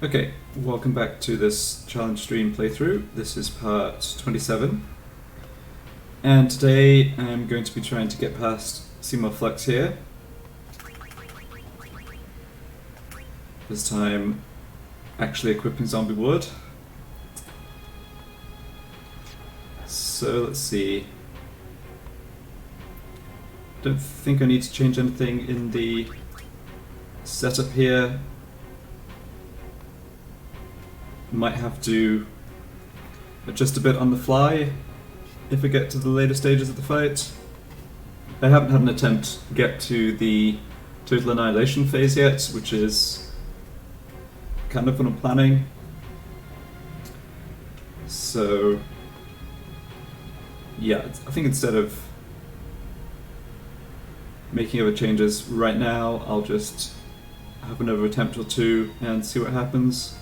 Okay, welcome back to this challenge stream playthrough. This is part 27. And today I'm going to be trying to get past Seymour Flux here. This time actually equipping Zombie Wood. So let's see. Don't think I need to change anything in the setup here. Might have to adjust a bit on the fly if I get to the later stages of the fight. I haven't had an attempt to get to the total annihilation phase yet, which is kind of what I'm planning. So yeah, I think instead of making other changes right now, I'll just have another attempt or two and see what happens.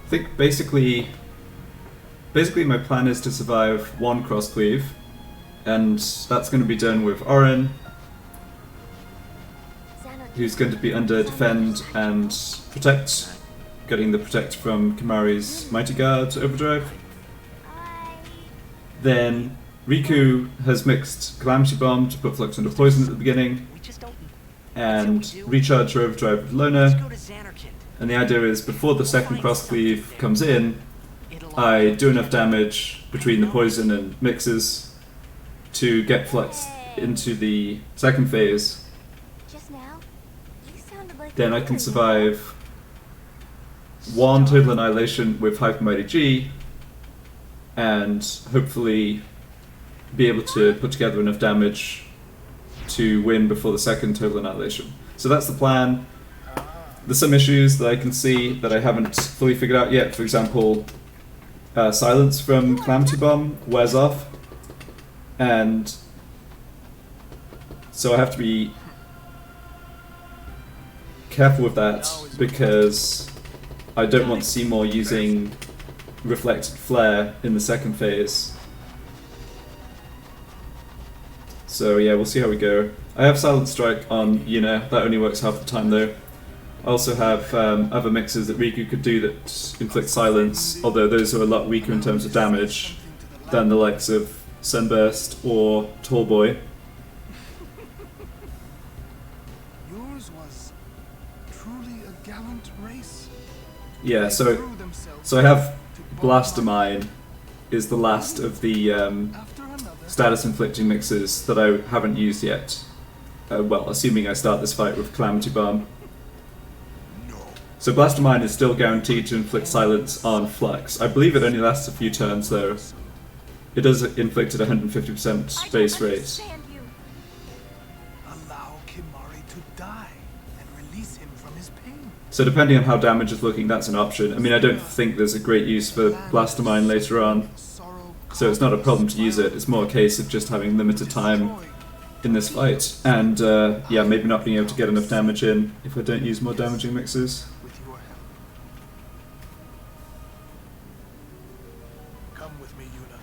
I think basically my plan is to survive one cross cleave, and that's going to be done with Oren, who's going to be under defend and protect, getting the protect from Kimahri's Mighty Guard overdrive. Then Riku has mixed Calamity Bomb to put Flux under poison at the beginning, and recharge her overdrive with Lona. And the idea is, before the second cross cleave comes in, I do enough damage between the poison and mixes to get Flux into the second phase. Then I can survive one total annihilation with Hyper Mighty G, and hopefully be able to put together enough damage to win before the second total annihilation. So that's the plan. There's some issues that I can see that I haven't fully figured out yet. For example, silence from Calamity Bomb wears off, and so I have to be careful with that because I don't want Seymour using Reflected Flare in the second phase. So yeah, we'll see how we go. I have Silent Strike on Yuna, that only works half the time though. I also have other mixes that Riku could do that inflict silence, although those are a lot weaker in terms of damage than the likes of Sunburst or Tallboy. Yours was truly a gallant race. Yeah, so I have Blastamine is the last of the status inflicting mixes that I haven't used yet. Well, assuming I start this fight with Calamity Bomb. So Blastamine is still guaranteed to inflict silence on Flux. I believe it only lasts a few turns though. It does inflict at 150% base rate. Allow Kimahri to die and release him from his pain. So depending on how damage is looking, that's an option. I mean, I don't think there's a great use for Blastamine later on, so it's not a problem to use it. It's more a case of just having limited time in this fight, and yeah, maybe not being able to get enough damage in if I don't use more damaging mixes. Come with me, Yuna.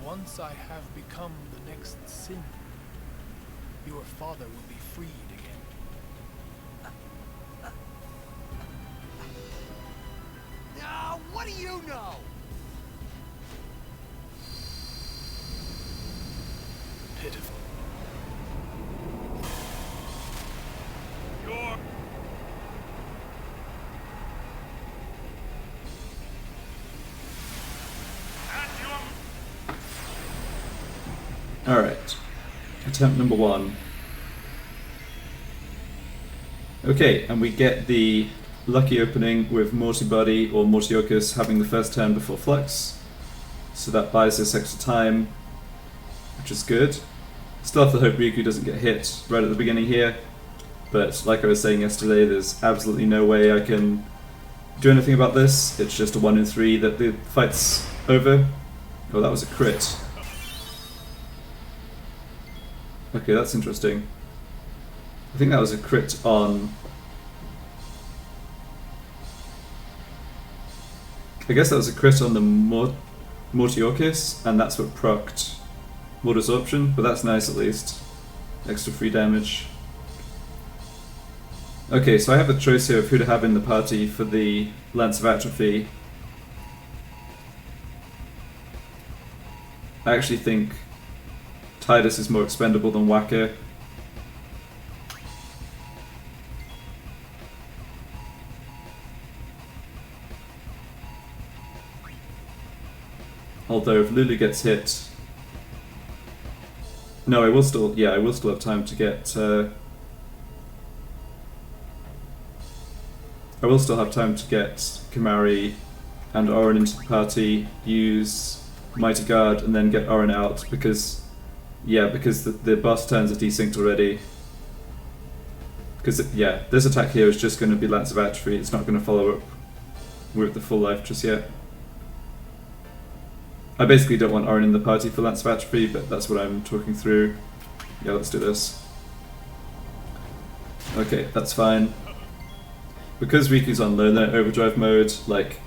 Once I have become the next sin, your father will be freed again. Now, what do you know? Pitiful. Alright, attempt number 1. Okay, and we get the lucky opening with Mortibody or Mortiokus having the first turn before Flux, so that buys us extra time, which is good. Still have to hope Riku doesn't get hit right at the beginning here, but like I was saying yesterday, there's absolutely no way I can do anything about this. It's just a 1 in 3 that the fight's over. Oh, that was a crit. Okay, that's interesting. I think that was a crit on... I guess that was a crit on the Mortiorcus, and that's what procced Mortal Absorption, but that's nice at least. Extra free damage. Okay, so I have a choice here of who to have in the party for the Lance of Atrophy. I actually think Tidus is more expendable than Waka. Although if Lulu gets hit... No, I will still have time to get... I will still have time to get Kimari and Orin into the party, use Mighty Guard, and then get Orin out, because the boss turns are desynced already. Because, this attack here is just going to be Lance of Atrophy, it's not going to follow up with the full life just yet. I basically don't want Orin in the party for Lance of Atrophy, but that's what I'm talking through. Yeah, let's do this. Okay, that's fine. Because Riku's on low note overdrive mode, like,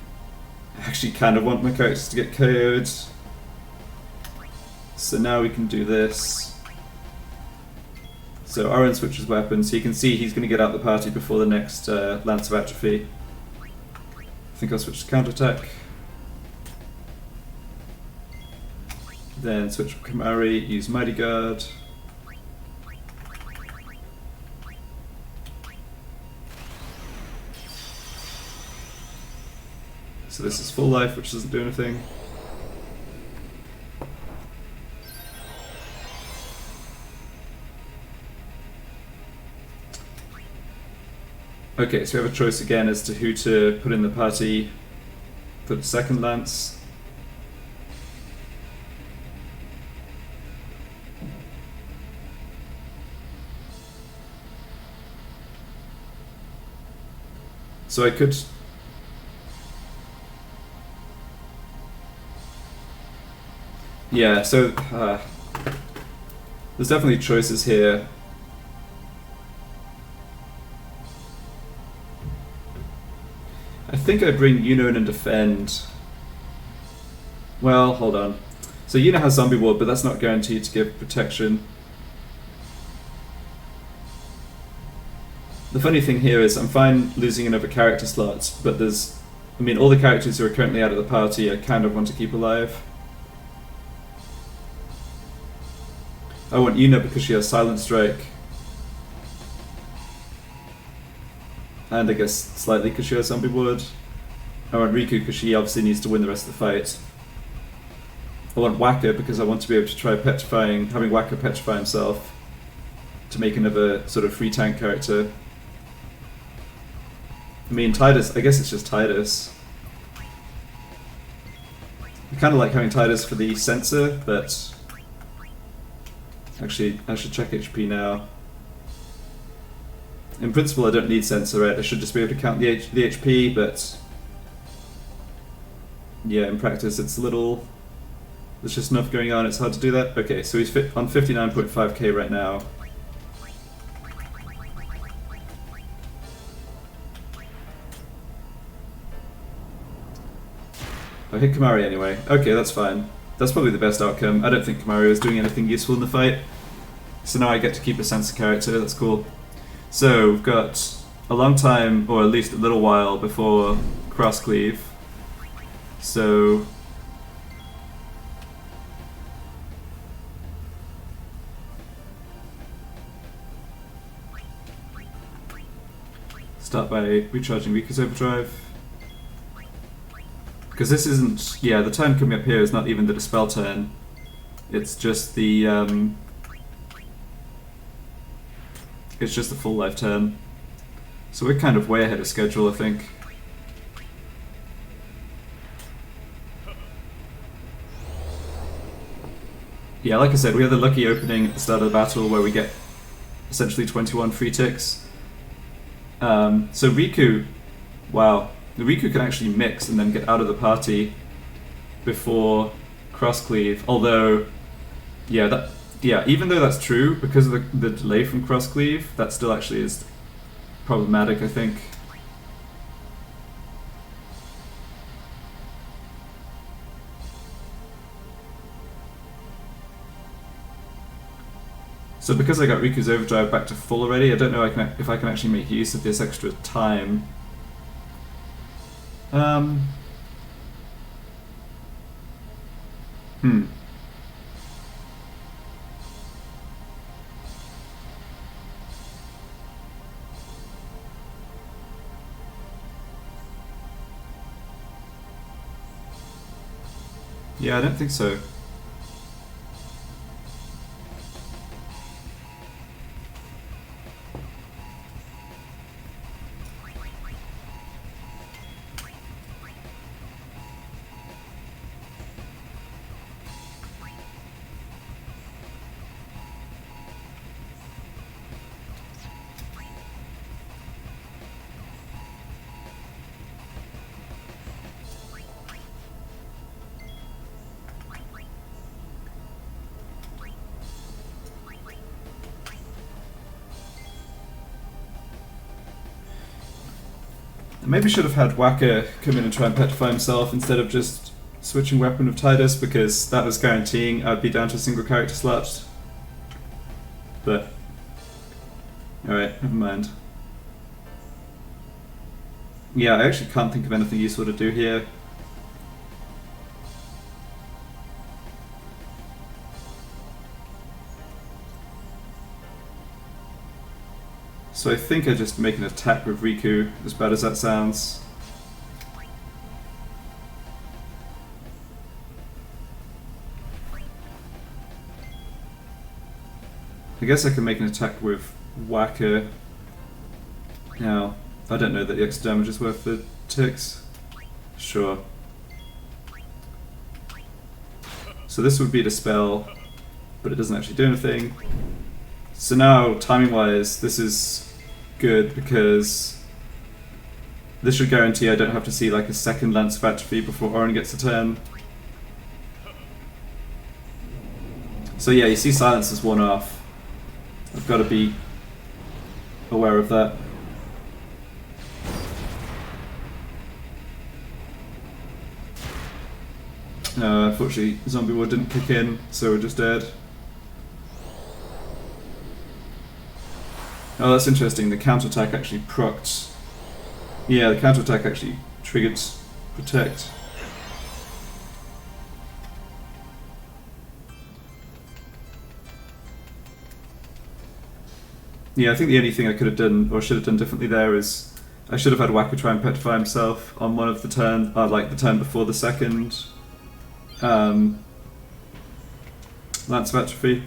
I actually kind of want my characters to get KO'd. So now we can do this. So Orin switches weapons, so you can see he's going to get out the party before the next Lance of Atrophy. I think I'll switch to counterattack. Then switch for Kimari, use Mighty Guard. So this is full life, which doesn't do anything. Okay, so we have a choice again as to who to put in the party for the second Lance. So I could... Yeah, so there's definitely choices here. I think I bring Yuno in and defend. Well, hold on. So Yuno has Zombie Ward, but that's not guaranteed to give protection. The funny thing here is I'm fine losing another character slot, but there's... I mean, all the characters who are currently out of the party I kind of want to keep alive. I want Yuna because she has Silent Strike. And I guess slightly because she has Zombie Ward. I want Riku because she obviously needs to win the rest of the fight. I want Waka because I want to be able to try having Waka petrify himself to make another sort of free tank character. I mean, Tidus, I guess it's just Tidus. I kind of like having Tidus for the sensor, but... Actually, I should check HP now. In principle, I don't need sensor, right? I should just be able to count the HP, but... Yeah, in practice it's a little... There's just enough going on, it's hard to do that. Okay, so he's on 59.5k right now. I hit Kimari anyway. Okay, that's fine. That's probably the best outcome. I don't think Kimari was doing anything useful in the fight. So now I get to keep a sensor character, that's cool. So we've got a long time, or at least a little while, before Cross Cleave. So... Start by recharging Riku's Overdrive. Because this isn't... Yeah, the turn coming up here is not even the Dispel turn. It's just the... It's just the full life turn. So we're kind of way ahead of schedule, I think. Yeah, like I said, we had the lucky opening at the start of the battle where we get essentially 21 free ticks. So Riku... Wow. The Riku can actually mix and then get out of the party before Cross Cleave. Although, yeah, even though that's true, because of the delay from Cross Cleave, that still actually is problematic, I think. So because I got Riku's overdrive back to full already, I don't know if I can actually make use of this extra time. Yeah, I don't think so. Maybe should have had Waka come in and try and petrify himself instead of just switching weapon with Tidus, because that was guaranteeing I'd be down to a single character slot. But alright, never mind. Yeah, I actually can't think of anything useful to do here. So I think I just make an attack with Riku, as bad as that sounds. I guess I can make an attack with Waka. Now, I don't know that the extra damage is worth the ticks. Sure. So this would be the spell, but it doesn't actually do anything. So now, timing-wise, this is good because this should guarantee I don't have to see like a second Lance of Atrophy before Orin gets a turn. So yeah, you see silence is one off. I've got to be aware of that. Unfortunately, Zombie War didn't kick in, so we're just dead. Oh, that's interesting. The counterattack actually procced. Yeah, the counterattack actually triggered Protect. Yeah, I think the only thing I could have done, or should have done differently there is I should have had Waka try and petrify himself on one of the turns, like the turn before the second Lance of Atrophy.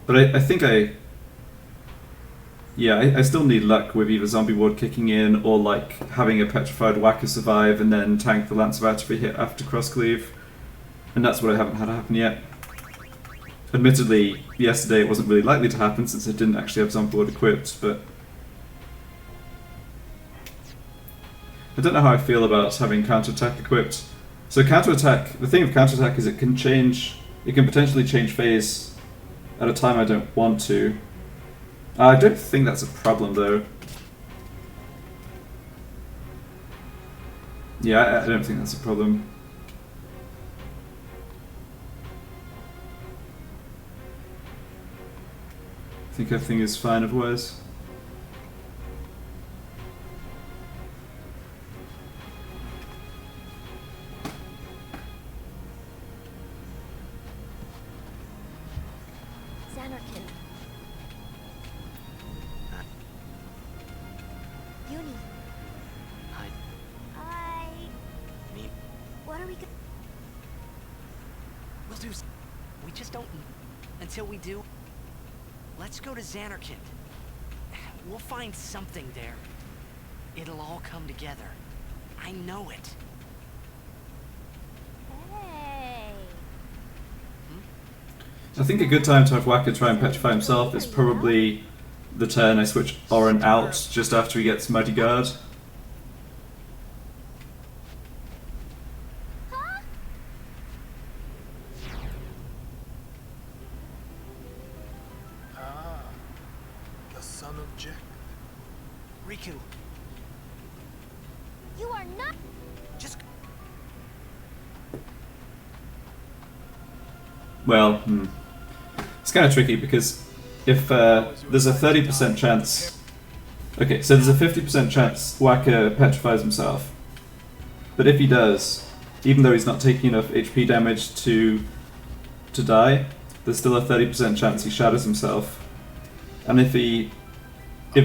But I think I still need luck with either Zombie Ward kicking in or like having a petrified Waka survive and then tank the Lance of Atrophy hit after cross cleave, and that's what I haven't had happen yet. Admittedly, yesterday it wasn't really likely to happen since I didn't actually have Zombie Ward equipped, but I don't know how I feel about having counterattack equipped. So counterattack, the thing of counterattack is it can potentially change phase at a time I don't want to. I don't think that's a problem though. Yeah, I don't think that's a problem. I think everything is fine otherwise. We just don't... Until we do, let's go to Xanarkand. We'll find something there. It'll all come together. I know it. Hey. I think a good time to have Waka try and petrify himself is probably the turn I switch Orin out just after he gets Mighty Guard. Riku, You are not. just... Well, it's kind of tricky because if there's a 30% chance. Okay, so there's a 50% chance Waka petrifies himself. But if he does, even though he's not taking enough HP damage to die, there's still a 30% chance he shatters himself. And if he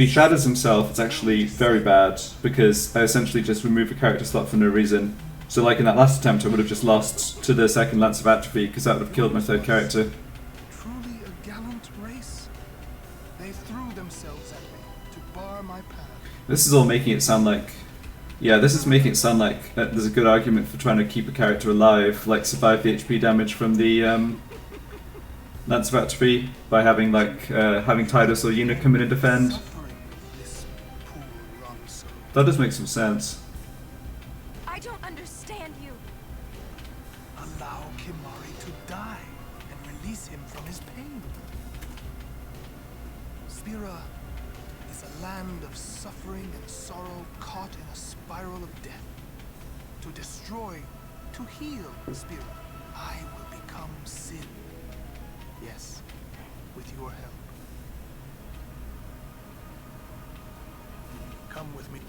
shatters himself, it's actually very bad because I essentially just remove a character slot for no reason. So like in that last attempt, I would have just lost to the second Lance of Atrophy because that would have killed my third character. Truly a gallant race. They threw themselves at me to bar my path. This is all making it sound like... Yeah, this is making it sound like there's a good argument for trying to keep a character alive, like survive the HP damage from the Lance of Atrophy by having having Tidus or Yuna come in and defend. Suffering this poor wrong soul. That does make some sense. I don't understand you. Allow Kimari to die and release him from his pain. Spira is a land of suffering and sorrow caught in a spiral of death. To destroy, to heal Spira, I will become sin. Yes, with your help. Come with me.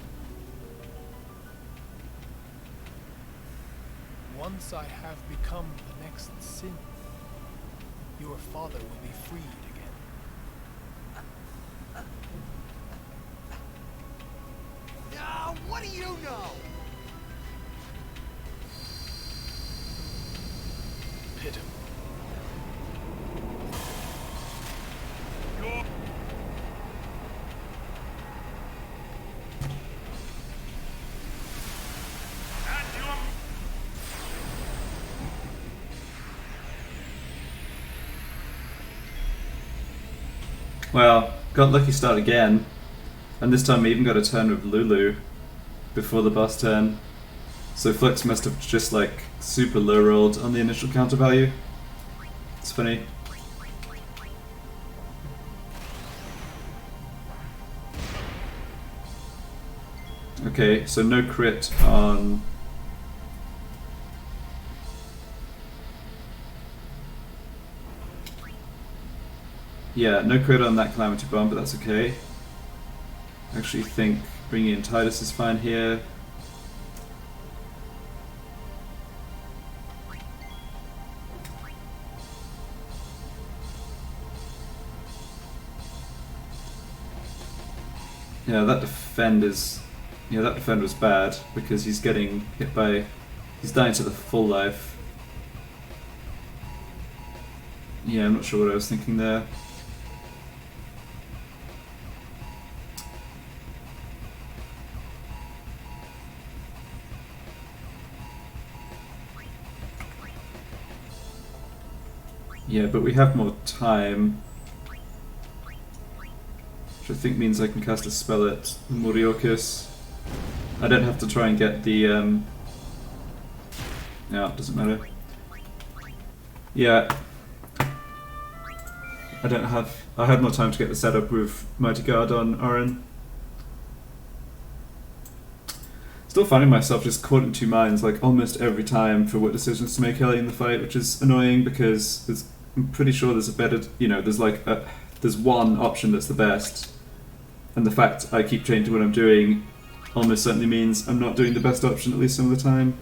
Once I have become the next sin, your father will be freed again. What do you know? Pitiful. Well, got lucky start again, and this time I even got a turn with Lulu before the boss turn. So Flux must have just like super low rolled on the initial counter value. It's funny. Okay, so no crit on... Yeah, no crit on that Calamity Bomb, but that's okay. I actually think bringing in Tidus is fine here. Yeah, that defend is... Yeah, that defend was bad because he's getting hit by... He's dying to the full life. Yeah, I'm not sure what I was thinking there. Yeah, but we have more time, which I think means I can cast a spell at Moriokus. I don't have to try and get the... Yeah, it doesn't matter. Yeah. I don't have... I had more time to get the setup with Mighty Guard on Orin. Still finding myself just caught in two minds like almost every time for what decisions to make early in the fight, which is annoying because I'm pretty sure there's a better, there's one option that's the best, and the fact I keep changing what I'm doing almost certainly means I'm not doing the best option at least some of the time.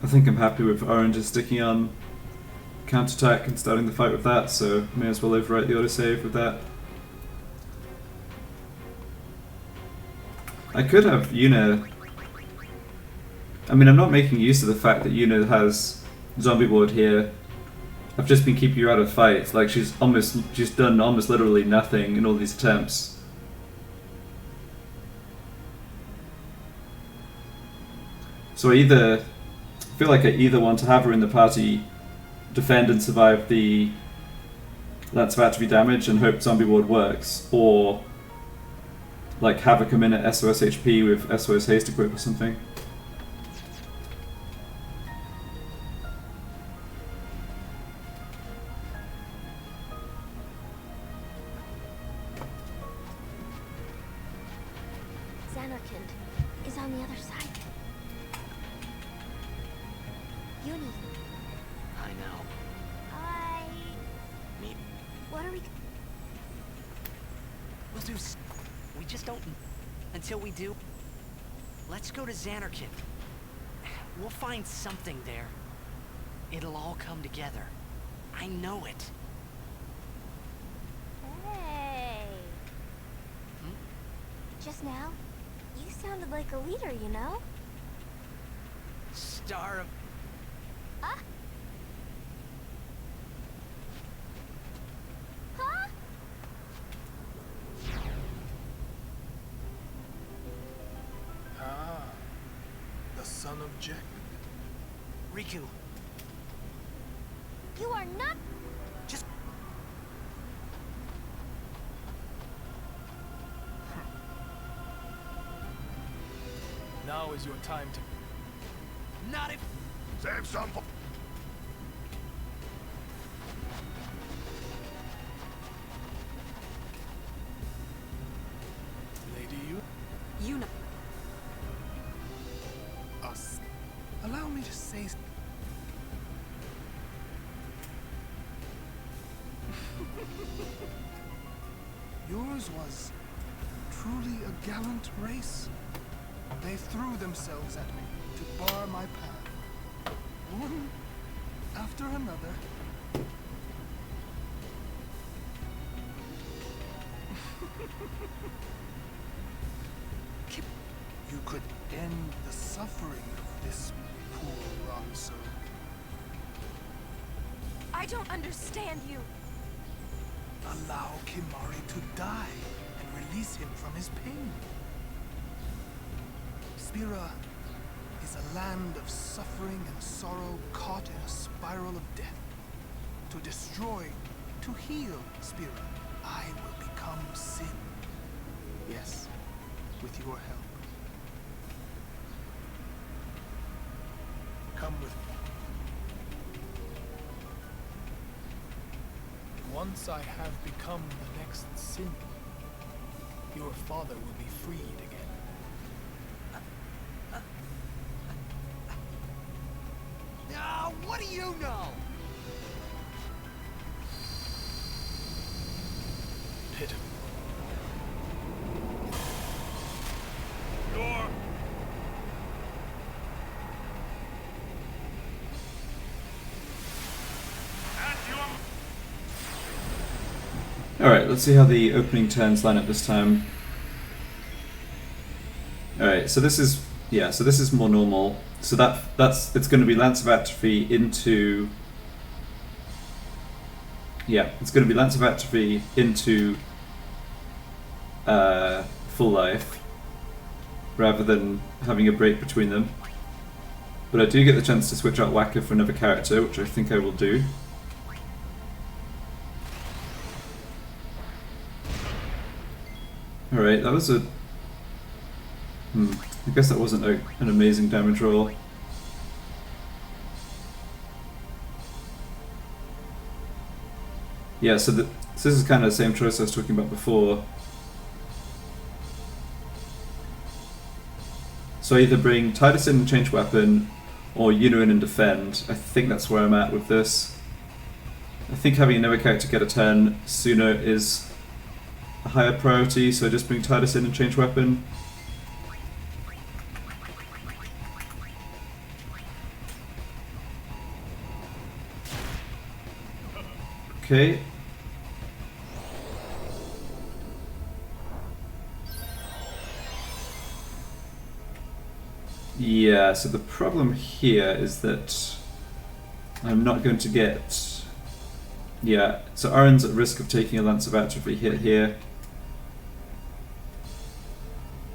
I think I'm happy with Orange just sticking on counterattack and starting the fight with that, so may as well overwrite the autosave with that. I could have Yuna... I mean, I'm not making use of the fact that Yuna has zombie ward here. I've just been keeping her out of fights. Like, she's done almost literally nothing in all these attempts. So I feel like I either want to have her in the party, defend and survive the Lance of Atrophy damage and hope Zombie Ward works, or like have her come in at SOS HP with SOS Haste Equip or something. Xanarkand is on the other side. Uni, I know. Me. what are we? We'll do. We just don't. Until we do. Let's go to Xanarkand. We'll find something there. It'll all come together. I know it. Hey. Just now, you sounded like a leader, you know? Star of. Huh? Huh? Ah, the son of Jack. Riku. You are not. Just. Now is your time to. Not if. Save some for. Lady, You know. us. Allow me to say. Yours was truly a gallant race. They threw themselves at me to bar my path. One after another. You could end the suffering of this poor Ronso. I don't understand you. Allow Kimari to die and release him from his pain. Spira is a land of suffering and sorrow caught in a spiral of death. To destroy, to heal Spira, I will become sin. Yes, with your help. Come with me. Once I have become the next sin, your father will be freed again. Ah, what do you know? Pitiful. Alright, let's see how the opening turns line up this time. Alright, so this is more normal. So it's going to be Lance of Atrophy into... Yeah, it's going to be Lance of Atrophy into full life, rather than having a break between them. But I do get the chance to switch out Whacker for another character, which I think I will do. Alright, that was a... I guess that wasn't an amazing damage roll. Yeah, so this is kind of the same choice I was talking about before. So I either bring Titus in and change weapon, or Yuno in and defend. I think that's where I'm at with this. I think having another character get a turn sooner is a higher priority, so I just bring Titus in and change weapon. Okay. Yeah, so the problem here is that I'm not going to get... Yeah, so Aaron's at risk of taking a Lance of Atrophy hit here.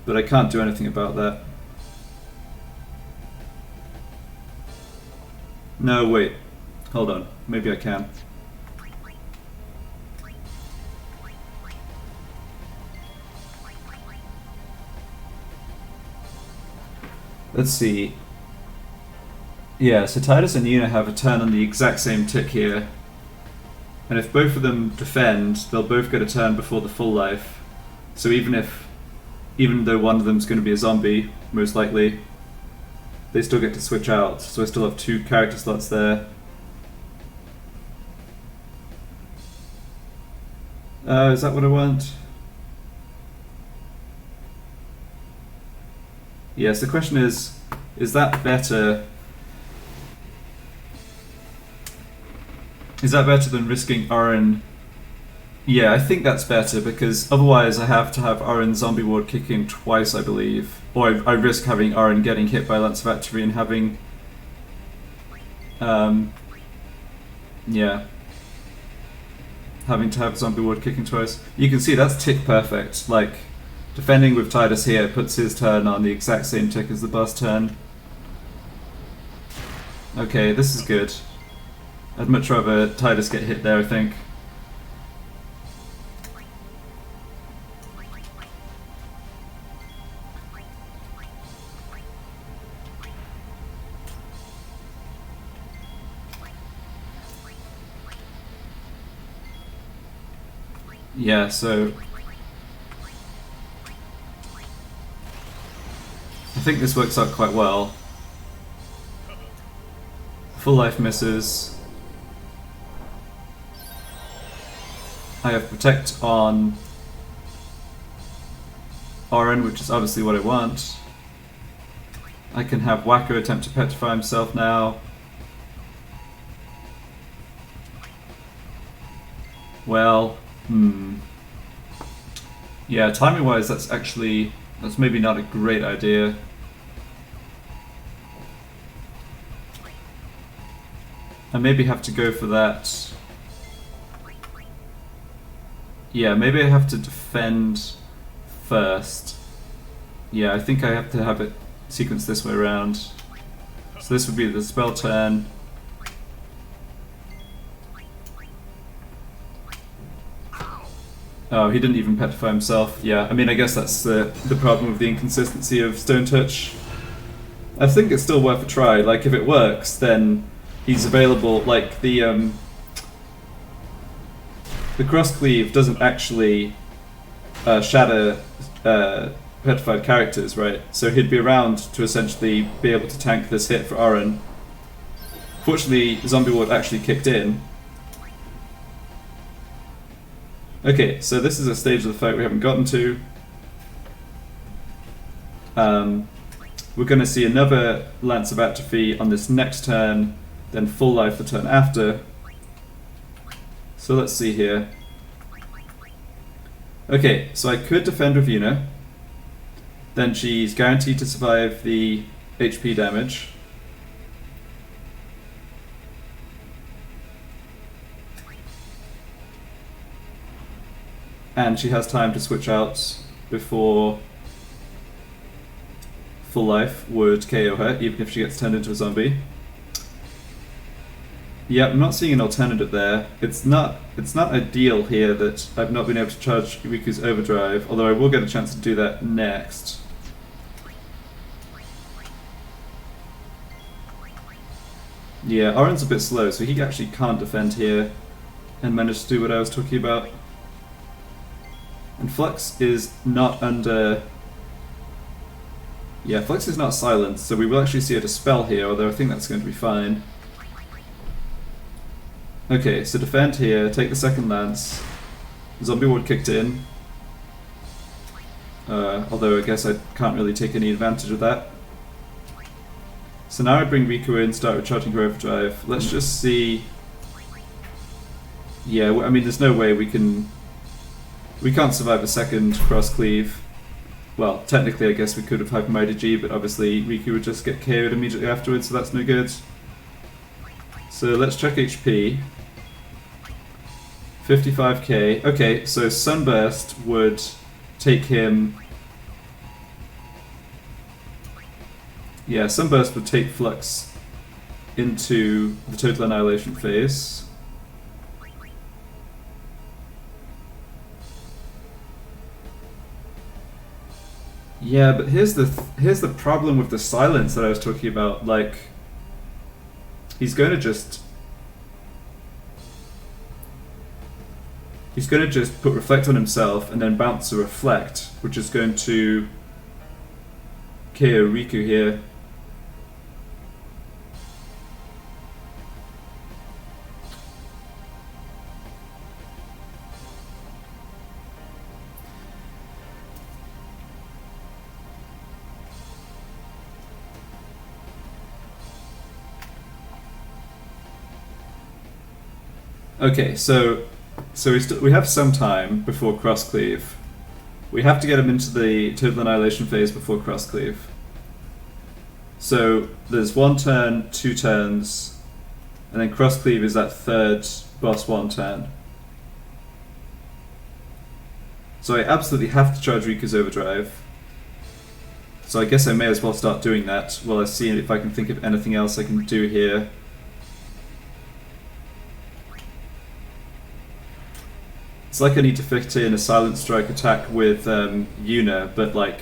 But I can't do anything about that. No, wait. Hold on. Maybe I can. Let's see. Yeah, so Titus and Yuna have a turn on the exact same tick here. And if both of them defend, they'll both get a turn before the full life. So even though one of them's going to be a zombie, most likely, they still get to switch out. So I still have 2 character slots there. Is that what I want? Yes, the question is that better? Is that better than risking Oren? Yeah, I think that's better, because otherwise I have to have Oren Zombie Ward kick in twice, I believe. Or I risk having Oren getting hit by Lance of Activity and having... yeah. Having to have Zombie Ward kicking twice. You can see that's tick perfect. Like, defending with Titus here puts his turn on the exact same tick as the boss turn. Okay, this is good. I'd much rather Titus get hit there, I think. Yeah, so I think this works out quite well. Full life misses. I have Protect on Oren, which is obviously what I want. I can have Wacko attempt to petrify himself now. Well, yeah, timing wise that's maybe not a great idea. I maybe have to go for that. Yeah, maybe I have to defend first. Yeah, I think I have to have it sequenced this way around. So this would be the spell turn. Oh, he didn't even petrify himself. Yeah, I mean, I guess that's the problem with the inconsistency of Stone Touch. I think it's still worth a try. Like, if it works, then he's available. Like, the cross cleave doesn't actually shatter petrified characters, right? So he'd be around to essentially be able to tank this hit for Oren. Fortunately, Zombie Ward actually kicked in. Okay, so this is a stage of the fight we haven't gotten to. We're going to see another Lance of Atrophy on this next turn, then full life the turn after. So let's see here. Okay, so I could defend with Yuna. Then she's guaranteed to survive the HP damage. And she has time to switch out before full life would KO her, even if she gets turned into a zombie. Yeah, I'm not seeing an alternative there. It's not ideal here that I've not been able to charge Riku's overdrive, although I will get a chance to do that next. Yeah, Oren's a bit slow, so he actually can't defend here and manage to do what I was talking about. And Flux is not under... Yeah, Flux is not silenced, so we will actually see a dispel here, although I think that's going to be fine. Okay, so defend here, take the second lance. Zombie Ward kicked in. Although I guess I can't really take any advantage of that. So now I bring Riku in, start recharging her overdrive. Let's just see... Yeah, I mean there's no way we can't survive a second cross cleave. Well, technically I guess we could have hypermighty G, but obviously Riku would just get KO'd immediately afterwards, so that's no good. So let's check HP. 55k. Okay, so Sunburst would take him... Yeah, Sunburst would take Flux into the total annihilation phase. Yeah, but here's the problem with the silence that I was talking about. Like, he's going to just put reflect on himself and then bounce a reflect, which is going to KO Riku here. Okay, so we have some time before cross cleave. We have to get him into the total annihilation phase before cross cleave. So there's 1 turn, 2 turns, and then cross cleave is that third boss 1 turn. So I absolutely have to charge Riku's overdrive. So I guess I may as well start doing that while I see if I can think of anything else I can do here. It's like I need to fit in a silent strike attack with Yuna, but like,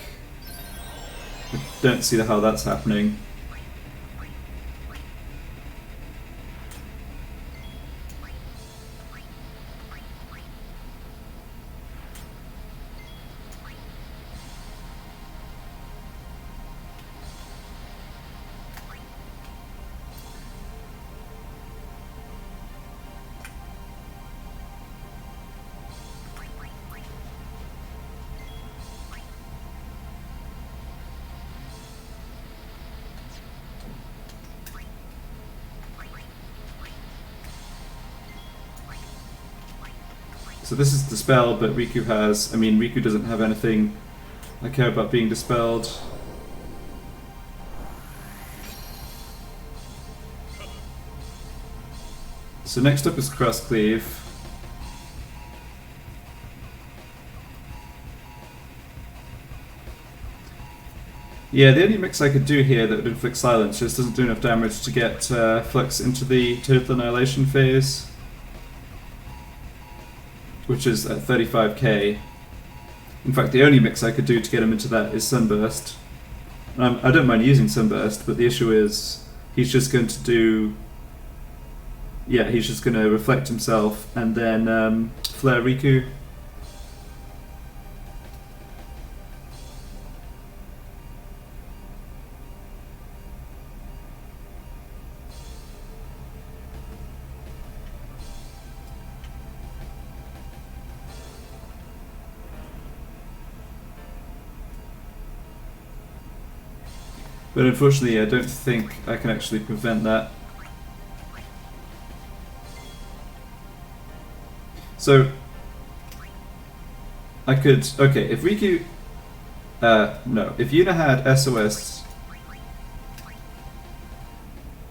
I don't see how that's happening. So this is Dispel, but Riku has... I mean, Riku doesn't have anything I care about being dispelled. So next up is Cross Cleave. Yeah, the only mix I could do here that would inflict silence just doesn't do enough damage to get Flux into the total annihilation phase, which is at 35k. In fact, the only mix I could do to get him into that is Sunburst. I don't mind using Sunburst, but the issue is he's just going to do... Yeah, he's just going to reflect himself and then Flare Riku. But unfortunately, I don't think I can actually prevent that. So, I could... Okay, if Riku... no, if Yuna had SOS...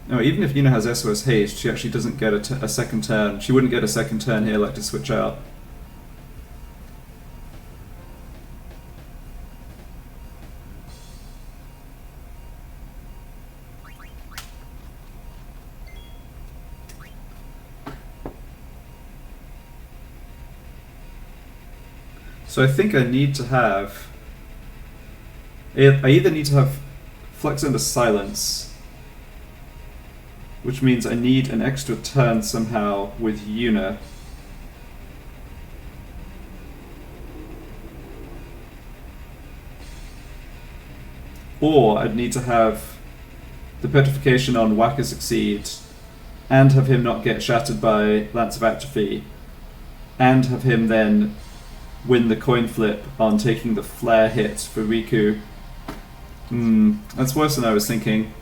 No, even if Yuna has SOS haste, she actually doesn't get a second turn. She wouldn't get a second turn here, like to switch out. So I think I need to have... I either need to have Flux under Silence, which means I need an extra turn somehow with Yuna. Or I'd need to have the Petrification on Waka succeed, and have him not get shattered by Lance of Atrophy, and have him then win the coin flip on taking the flare hit for Riku. That's worse than I was thinking.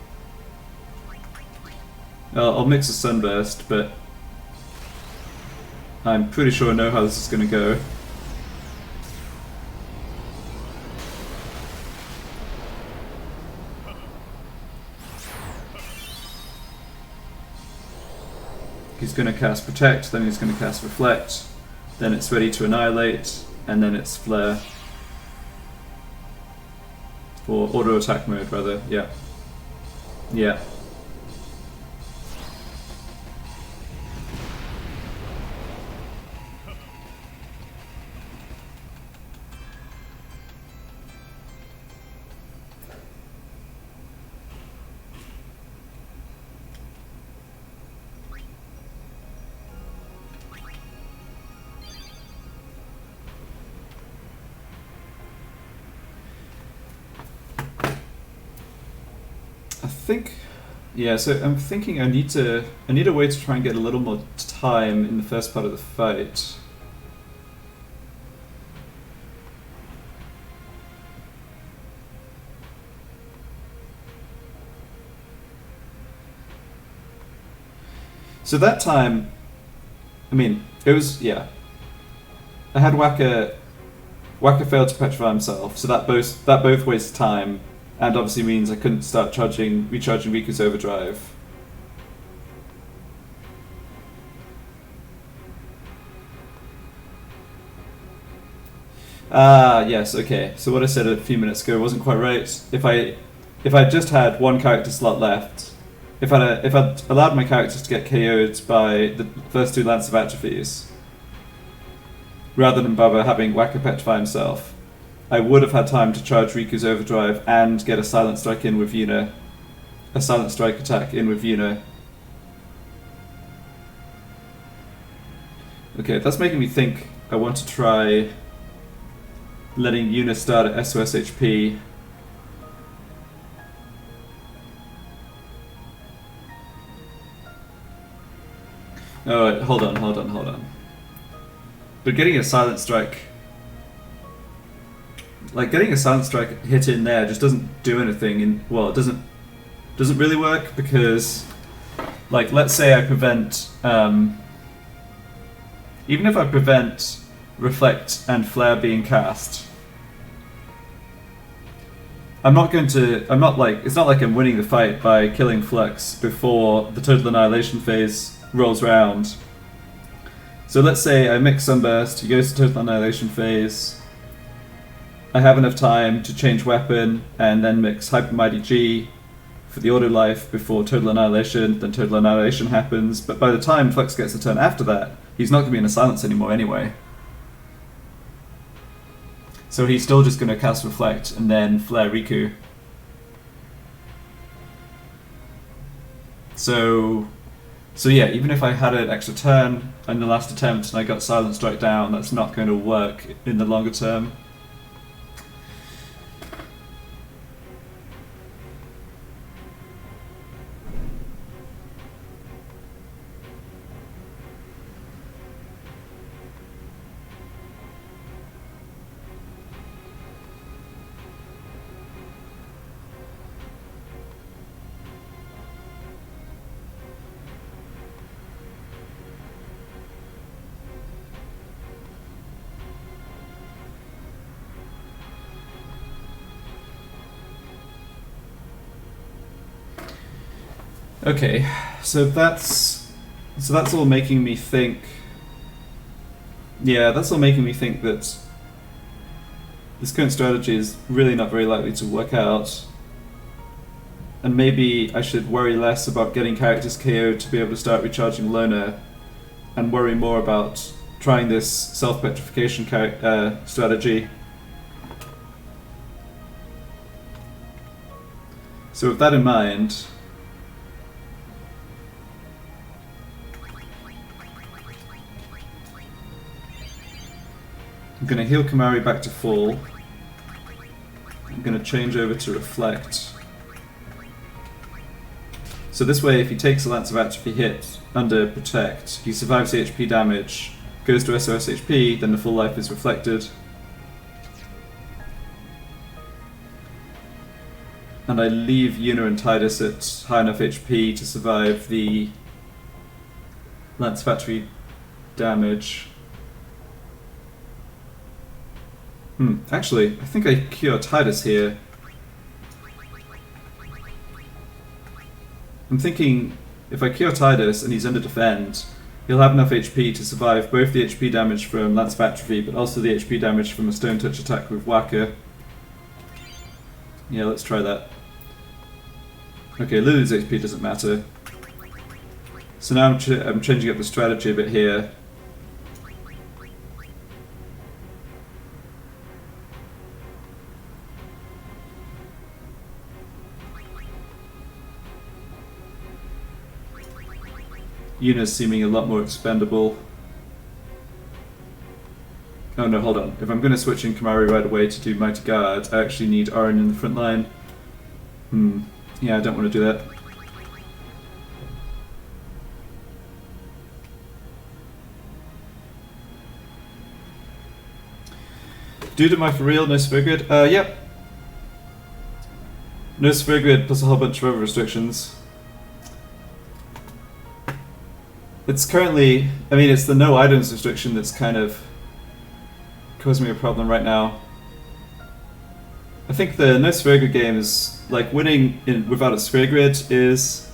I'll mix a Sunburst, but I'm pretty sure I know how this is going to go. He's going to cast Protect, then he's going to cast Reflect, then it's ready to Annihilate, and then it's Flare. Or auto attack mode, rather, yeah. Yeah. think, yeah. So I'm thinking I need a way to try and get a little more time in the first part of the fight. So that time, I mean, it was, yeah. I had Waka failed to petrify himself, so that both wasted time, and obviously means I couldn't start recharging Riku's overdrive. Ah, yes, okay. So what I said a few minutes ago wasn't quite right. If I just had one character slot left, if I'd allowed my characters to get KO'd by the first two Lance of Atrophies, rather than Baba having Waka petrify himself, I would have had time to charge Riku's overdrive and get a silent strike in with Yuna. A silent strike attack in with Yuna. Okay, that's making me think I want to try letting Yuna start at SOS HP. Oh, wait, hold on. But getting a silent strike, like getting a silent strike hit in there, just doesn't do anything. Well, it doesn't really work because, like, let's say I prevent, even if I prevent Reflect and Flare being cast, it's not like I'm winning the fight by killing Flux before the Total Annihilation phase rolls round. So let's say I mix Sunburst, he goes to Total Annihilation phase, I have enough time to change weapon and then mix Hyper Mighty G for the auto life before Total Annihilation, then Total Annihilation happens, but by the time Flux gets the turn after that, he's not going to be in a silence anymore anyway. So he's still just going to cast Reflect and then Flare Riku. So yeah, even if I had an extra turn in the last attempt and I got Silent Strike down, that's not going to work in the longer term. Okay, so that's all making me think. Yeah, that's all making me think that this current strategy is really not very likely to work out. And maybe I should worry less about getting characters KO'd to be able to start recharging Lona, and worry more about trying this self-petrification strategy. So with that in mind, I'm going to heal Kamari back to full. I'm going to change over to Reflect. So this way, if he takes a Lance of Atrophy hit under Protect, he survives the HP damage, goes to SOS HP, then the full life is reflected. And I leave Yuna and Tidus at high enough HP to survive the Lance of Atrophy damage. Actually, I think I cure Tidus here. I'm thinking if I cure Tidus and he's under defend, he'll have enough HP to survive both the HP damage from Lance of Atrophy, but also the HP damage from a Stone Touch attack with Waka. Yeah, let's try that. Okay, Lily's HP doesn't matter. So now I'm changing up the strategy a bit here. Yuna's seeming a lot more expendable. Oh no, hold on. If I'm going to switch in Kamari right away to do Mighty Guard, I actually need Auron in the front line. Yeah, I don't want to do that. Dude, am I for real? No sphere grid? Yep. No sphere grid plus a whole bunch of other restrictions. It's currently, I mean, it's the no items restriction that's kind of causing me a problem right now. I think the no sphere grid game is, like, winning without a sphere grid is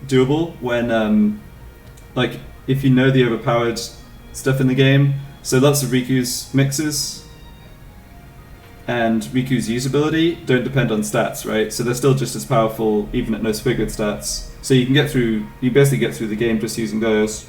doable when, like, if you know the overpowered stuff in the game. So lots of Riku's mixes and Riku's usability don't depend on stats, right? So they're still just as powerful even at no sphere grid stats. So you can get through, you basically get through the game just using those.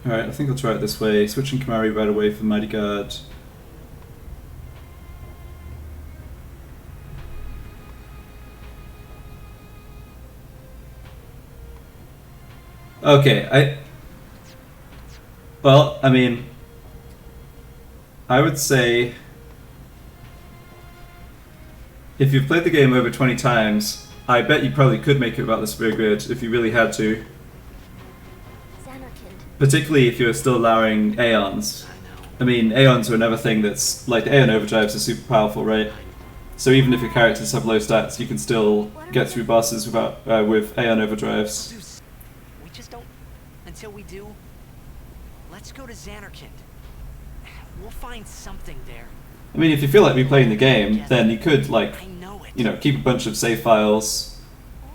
Alright, I think I'll try it this way. Switching Kamari right away for Mighty Guard. Okay, well, I mean, I would say if you've played the game over 20 times, I bet you probably could make it without the sphere grid if you really had to. Particularly if you're still allowing Aeons. I mean, Aeons are another thing that's, like, Aeon Overdrives are super powerful, right? So even if your characters have low stats, you can still get through bosses without with Aeon Overdrives. We just don't... Until we do, let's go to Xanarkand. We'll find something there. I mean, if you feel like replaying the game, then you could, like, I know it. you know, keep a bunch of save files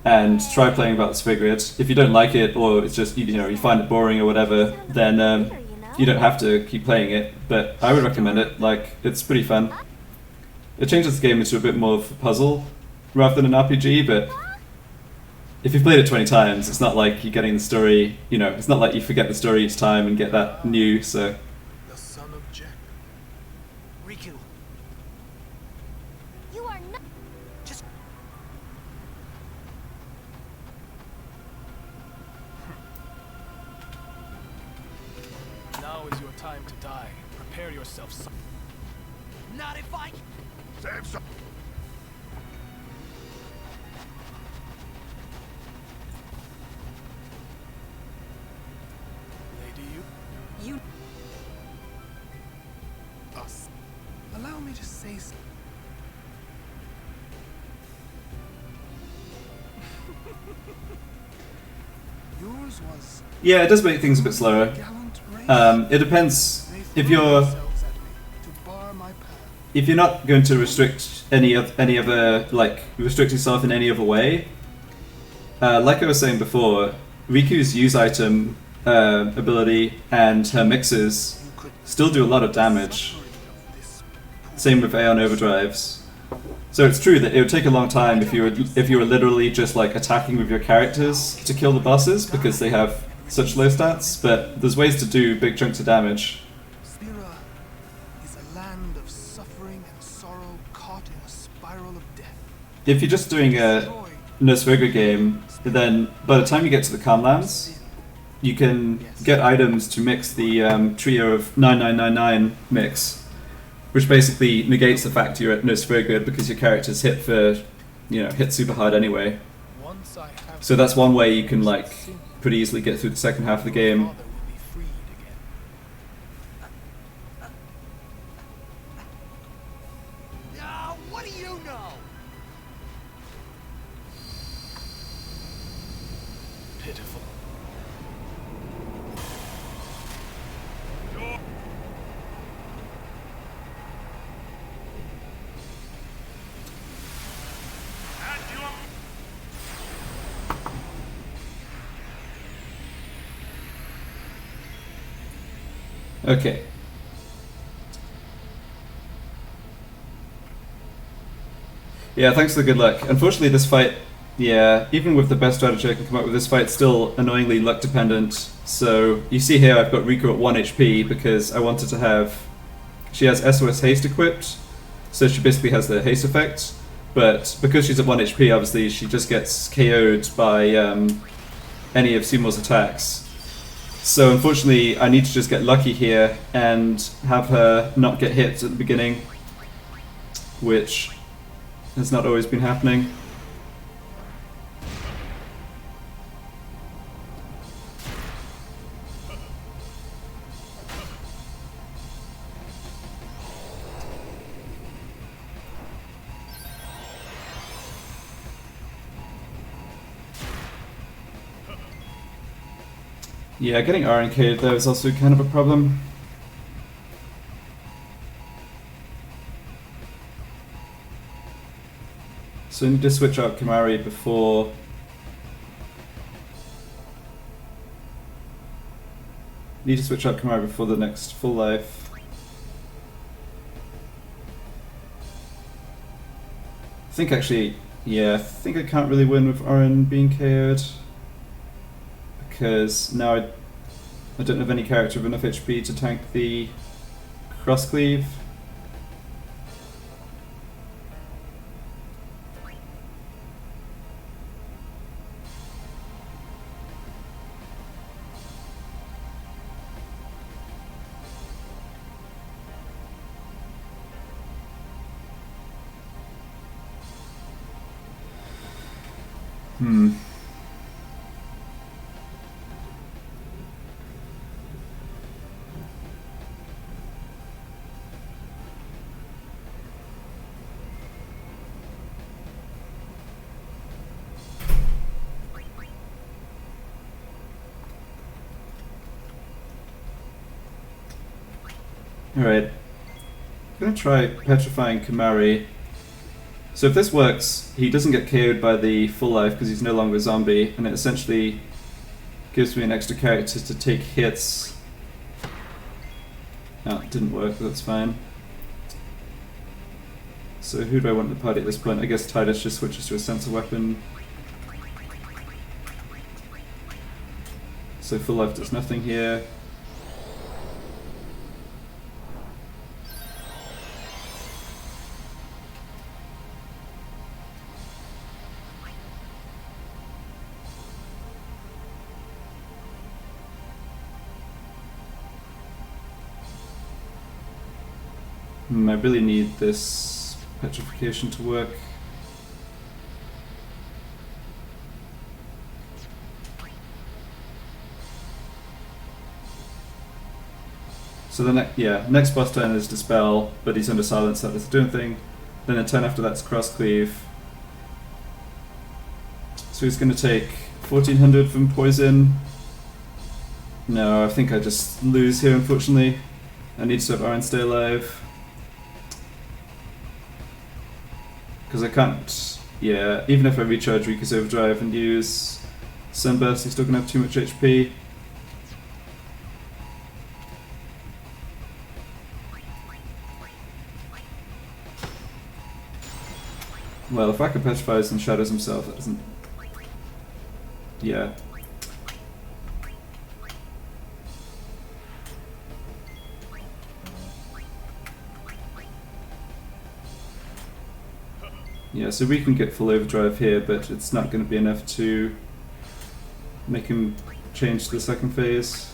and try playing about the sphere grid. If you don't like it, or it's just, you know, you find it boring or whatever, then you don't have to keep playing it, but I would recommend it. Like, it's pretty fun. It changes the game into a bit more of a puzzle rather than an RPG, but if you've played it 20 times, it's not like you're getting the story, you know, it's not like you forget the story each time and get that new, so... The son of Jack. Riku, You are not. just... Now is your time to die. Prepare yourself, son. Not if I... Save some. Lady, You... us. Allow me to say so. Yours was Yeah, it does make things a bit slower. gallant race. It depends. They If threw you're... themselves at me to bar my path. If you're not going to restrict any other, like, restrict yourself in any other way, like I was saying before, Riku's use item ability and her mixes You could still do a lot of damage. suffering of this Same with Aeon Overdrives. So it's true that it would take a long time if you were literally just, like, attacking with your characters to kill the bosses because they have such low stats, but there's ways to do big chunks of damage. Spira is a land of suffering and sorrow caught in a spiral of death. If you're just doing a Destroy Nosferga game, then by the time you get to the Calmlands, you can get items to mix the trio of 9999 mix, which basically negates the fact you're at Nosferga because your character's hit super hard anyway. once I have So that's one way you can, like, pretty easily get through the second half of the game. father will be freed again. what do you know? Pitiful. Okay. Yeah, thanks for the good luck. Unfortunately, this fight, yeah, even with the best strategy I can come up with, this fight's still annoyingly luck dependent. So you see here I've got Riku at 1 HP because I wanted to have... She has SOS Haste equipped, so she basically has the haste effect, but because she's at 1 HP, obviously she just gets KO'd by any of Seymour's attacks. So unfortunately I need to just get lucky here and have her not get hit at the beginning, which has not always been happening. Yeah, getting RNK'd though is also kind of a problem. So I need to switch out Kimari before... Need to switch out Kimari before the next full life. I think actually, yeah, I think I can't really win with RN being KO'd. Because now I don't have any character with enough HP to tank the cross cleave. Alright, I'm gonna try petrifying Kimari. So if this works, he doesn't get KO'd by the full life because he's no longer a zombie, and it essentially gives me an extra character to take hits. Oh, it didn't work, but that's fine. So who do I want in the party at this point? I guess Titus just switches to a sensor weapon. So full life does nothing here. I really need this petrification to work. So the next boss turn is Dispel, but he's under silence, that doesn't do anything. Then a turn after that's Cross Cleave. So he's going to take 1400 from Poison. No, I think I just lose here, unfortunately. I need to have Aaron stay alive. Because I can't, yeah, even if I recharge Rika's Overdrive and use Sunburst, he's still going to have too much HP. Well, if Raka petrifies and shadows himself, that doesn't... Yeah. Yeah, so we can get full overdrive here, but it's not going to be enough to make him change to the second phase.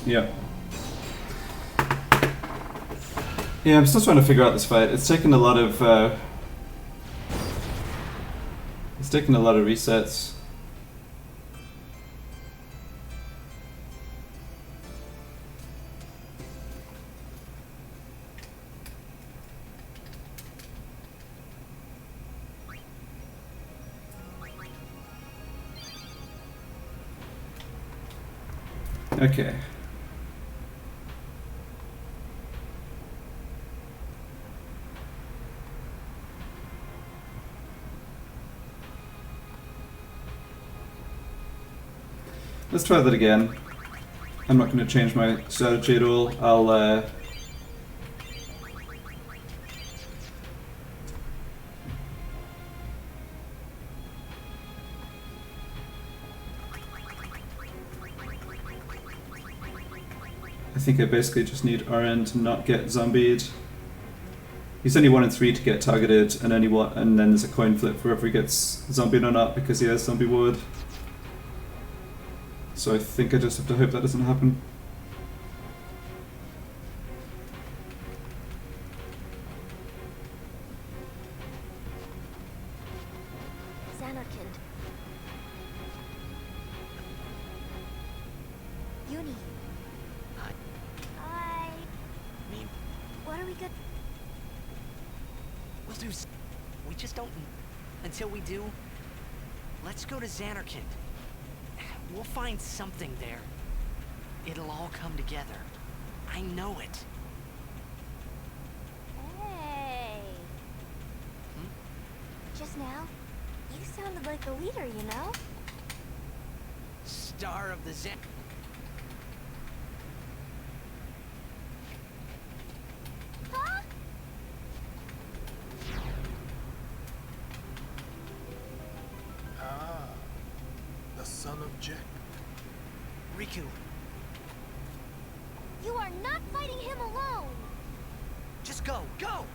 Yeah. Yeah, I'm still trying to figure out this fight. It's taken a lot of resets. Okay. Let's try that again. I'm not going to change my strategy at all. I think I basically just need RN to not get zombied. He's only 1 in 3 to get targeted, and and then there's a coin flip for whether he gets zombied or not because he has zombie ward. So I think I just have to hope that doesn't happen. Xanarkand. Uni. I mean, What are we good? we'll do. We just don't. Until we do, let's go to Xanarkand. We'll find something there. It'll all come together. I know it. Hey. Just now, you sounded like a leader, you know? Star of the Xan. Huh? Ah, the son of Jack. Riku, You are not fighting him alone! just go, go!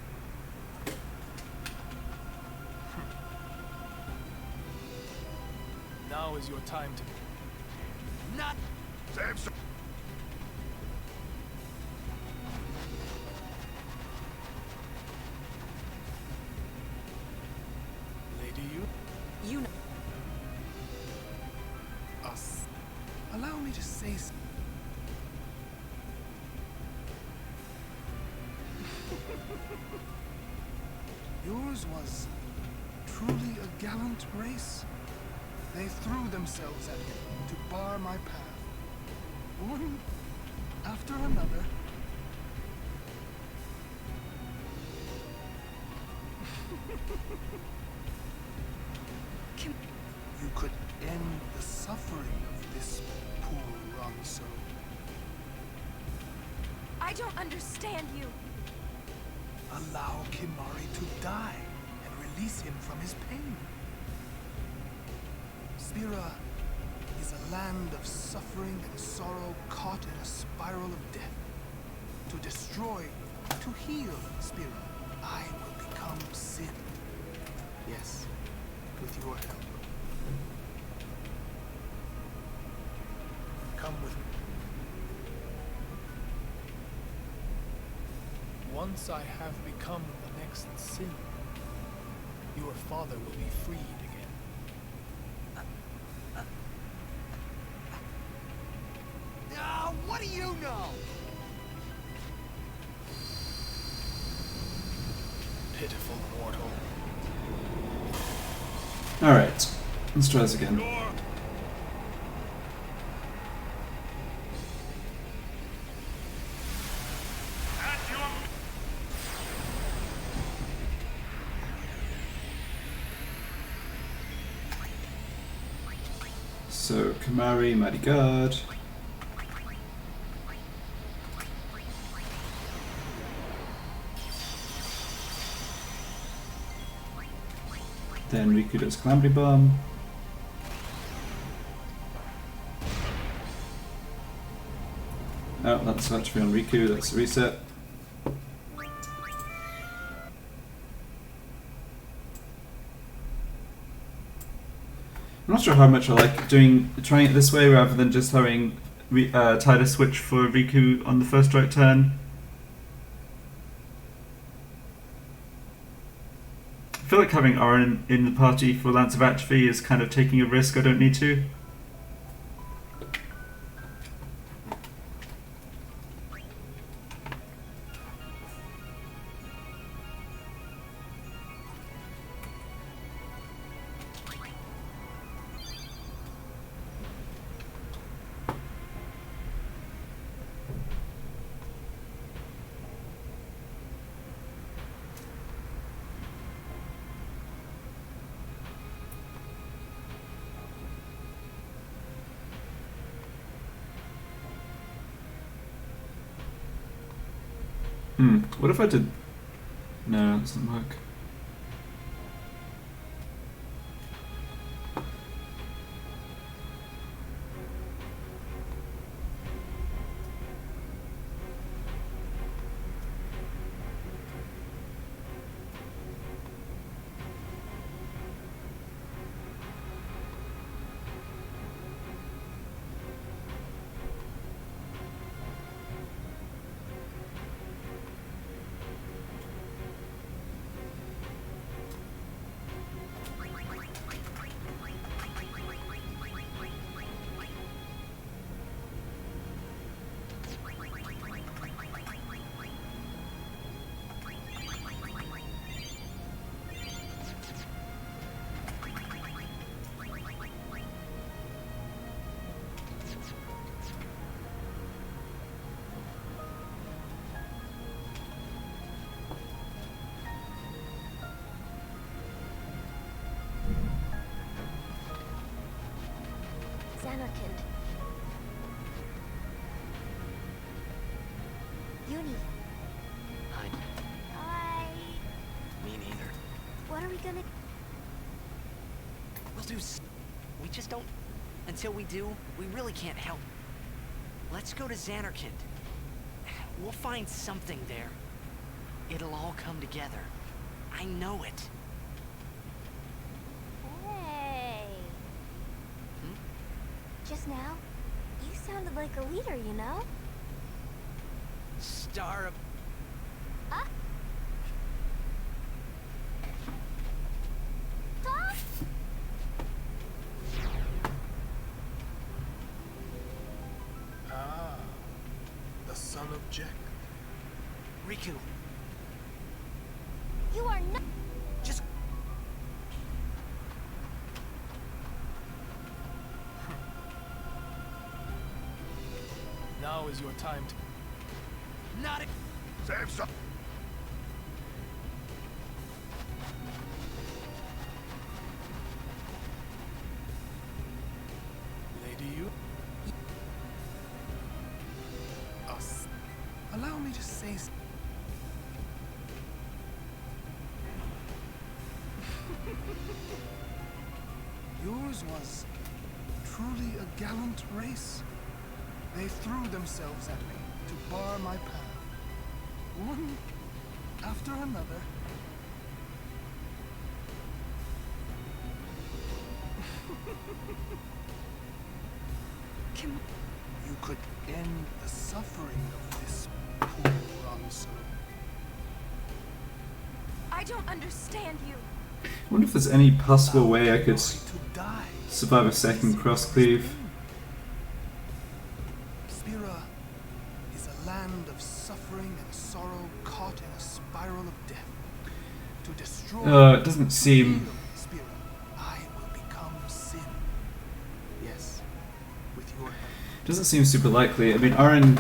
Now is your time to... Not. Lady You know. us. Allow me to say Yours was truly a gallant race. They threw themselves at him to bar my path. One after another. You could end the suffering of this poor wrong soul. I don't understand you. Allow Kimari to die and release him from his pain. Spira is a land of suffering and sorrow caught in a spiral of death. To destroy, to heal Spira, I will become sin. Yes, with your help. Come with me. Once I have become the next sin, your father will be freed again. What do you know? Pitiful mortal. Alright, let's try this again. So, Kamari, Mighty Guard. Then Riku does Calamity Bomb. Oh, that's actually on Riku, that's a reset. I'm not sure how much I like trying it this way rather than just having Tyler switch for Riku on the first right turn. I feel like having Aaron in the party for Lance of Atrophy is kind of taking a risk I don't need to. What if I did... No, it doesn't work. Xanarkand. Uni. Hi. Me neither. What are we gonna... We'll do we just don't... Until we do, we really can't help. Let's go to Xanarkand. We'll find something there. It'll all come together. I know it. Hey. Just now, you sounded like a leader, you know? Star of... Huh? Huh? Ah, the son of Jack. Riku, You are not... just... Now is your time to... Not a... Save some... Lady, you... Us. Allow me to say... Yours was truly a gallant race. They threw themselves at me to bar my path. One after another. You could end the suffering of this poor wrong soul. I don't understand you. I wonder if there's any possible way I could To die. survive a second cross cleave. Spira is a land of suffering and sorrow caught in a spiral of death. To destroy... It doesn't seem... Spira, I will become sin. Yes, with your help. Doesn't seem super likely. I mean, Aaron,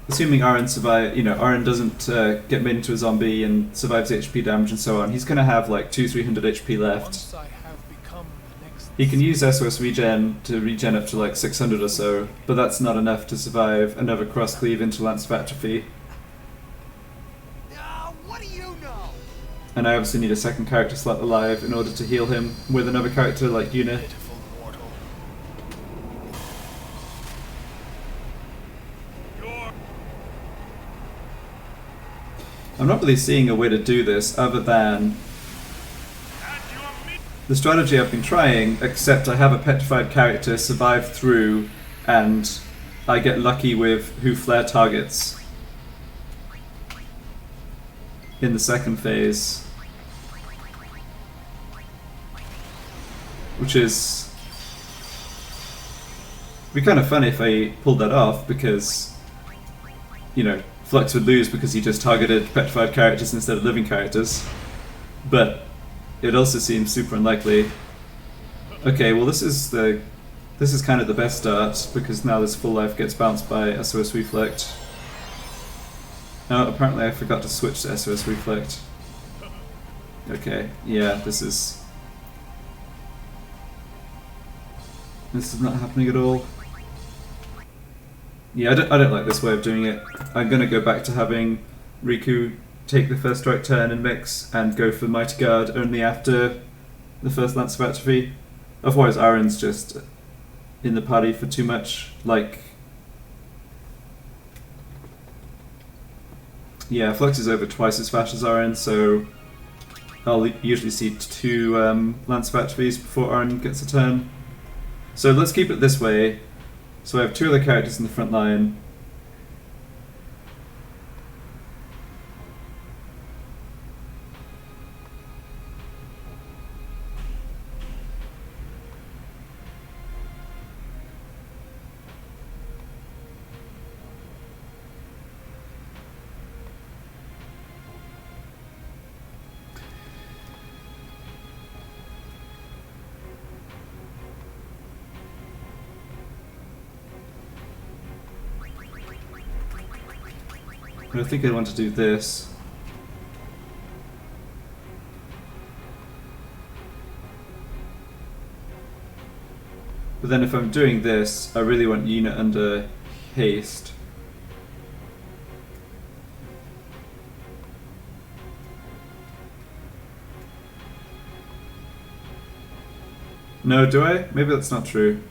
assuming Aaron survive, Aaron doesn't get made into a zombie and survives HP damage and so on, he's gonna have like 200-300 HP left. Once I have become the next... He can use SOS regen to regen up to like 600 or so, but that's not enough to survive another cross cleave into Lance of Atrophy. what do you know? And I obviously need a second character slot alive in order to heal him with another character like Yuna. Pitiful mortal. I'm not really seeing a way to do this other than the strategy I've been trying, except I have a petrified character survive through and I get lucky with who flare targets in the second phase. Which is... it'd be kind of funny if I pulled that off because, Flux would lose because he just targeted petrified characters instead of living characters. But it also seems super unlikely. Okay, well this is kind of the best start because now this full life gets bounced by SOS Reflect. Oh, apparently I forgot to switch to SOS Reflect. Okay, yeah, this is not happening at all. Yeah, I don't like this way of doing it. I'm gonna go back to having Riku take the first strike turn and mix and go for Mighty Guard only after the first Lance of Atrophy. Otherwise, Aaron's just in the party for too much. Like, yeah, Flux is over twice as fast as Aaron, so I'll usually see 2 Lance of Atrophies before Aaron gets a turn. So let's keep it this way. So I have 2 other characters in the front line. I think I want to do this. But then if I'm doing this, I really want Yuna under haste. No, do I? Maybe that's not true.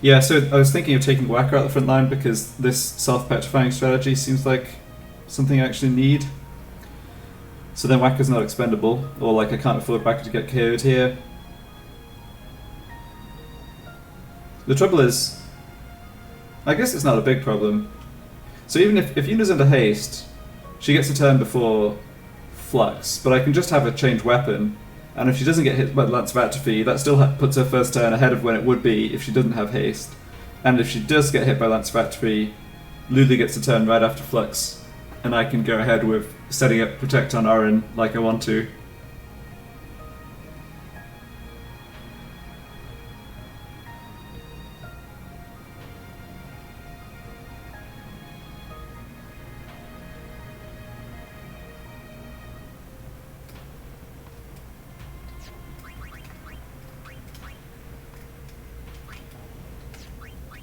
Yeah, so I was thinking of taking Whacker out the front line because this self-petrifying strategy seems like something I actually need. So then Whacker's not expendable, or like I can't afford Whacker to get KO'd here. The trouble is, I guess it's not a big problem. So even if Yuna's under haste, she gets a turn before Flux, but I can just have her change weapon. And if she doesn't get hit by the Lance of Atrophy, that still puts her first turn ahead of when it would be if she doesn't have haste. And if she does get hit by Lance of Atrophy, Lulu gets a turn right after Flux, and I can go ahead with setting up Protect on Orin like I want to.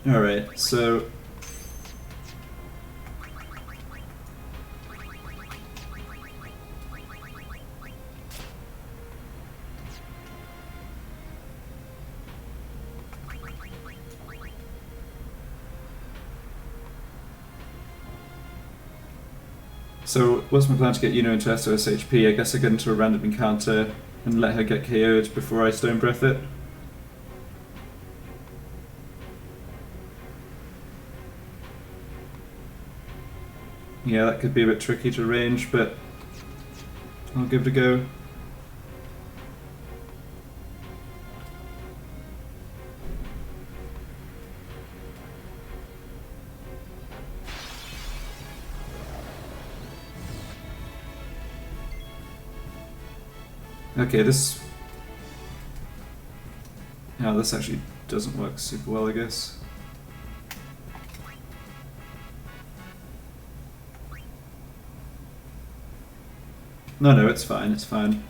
Alright, so what's my plan to get Yuno into SOS HP? I guess I get into a random encounter and let her get KO'd before I Stone Breath it. Yeah, that could be a bit tricky to range, but I'll give it a go. Okay, this actually doesn't work super well, I guess. No, it's fine, it's fine.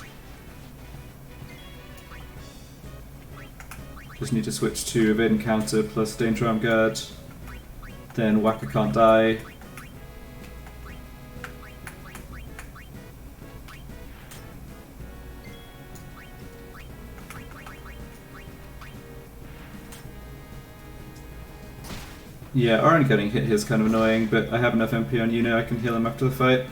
Just need to switch to Evade and Counter plus Danger Arm Guard. Then Whacker can't die. Yeah, Orin getting hit here is kind of annoying, but I have enough MP on Yuno, I can heal him after the fight.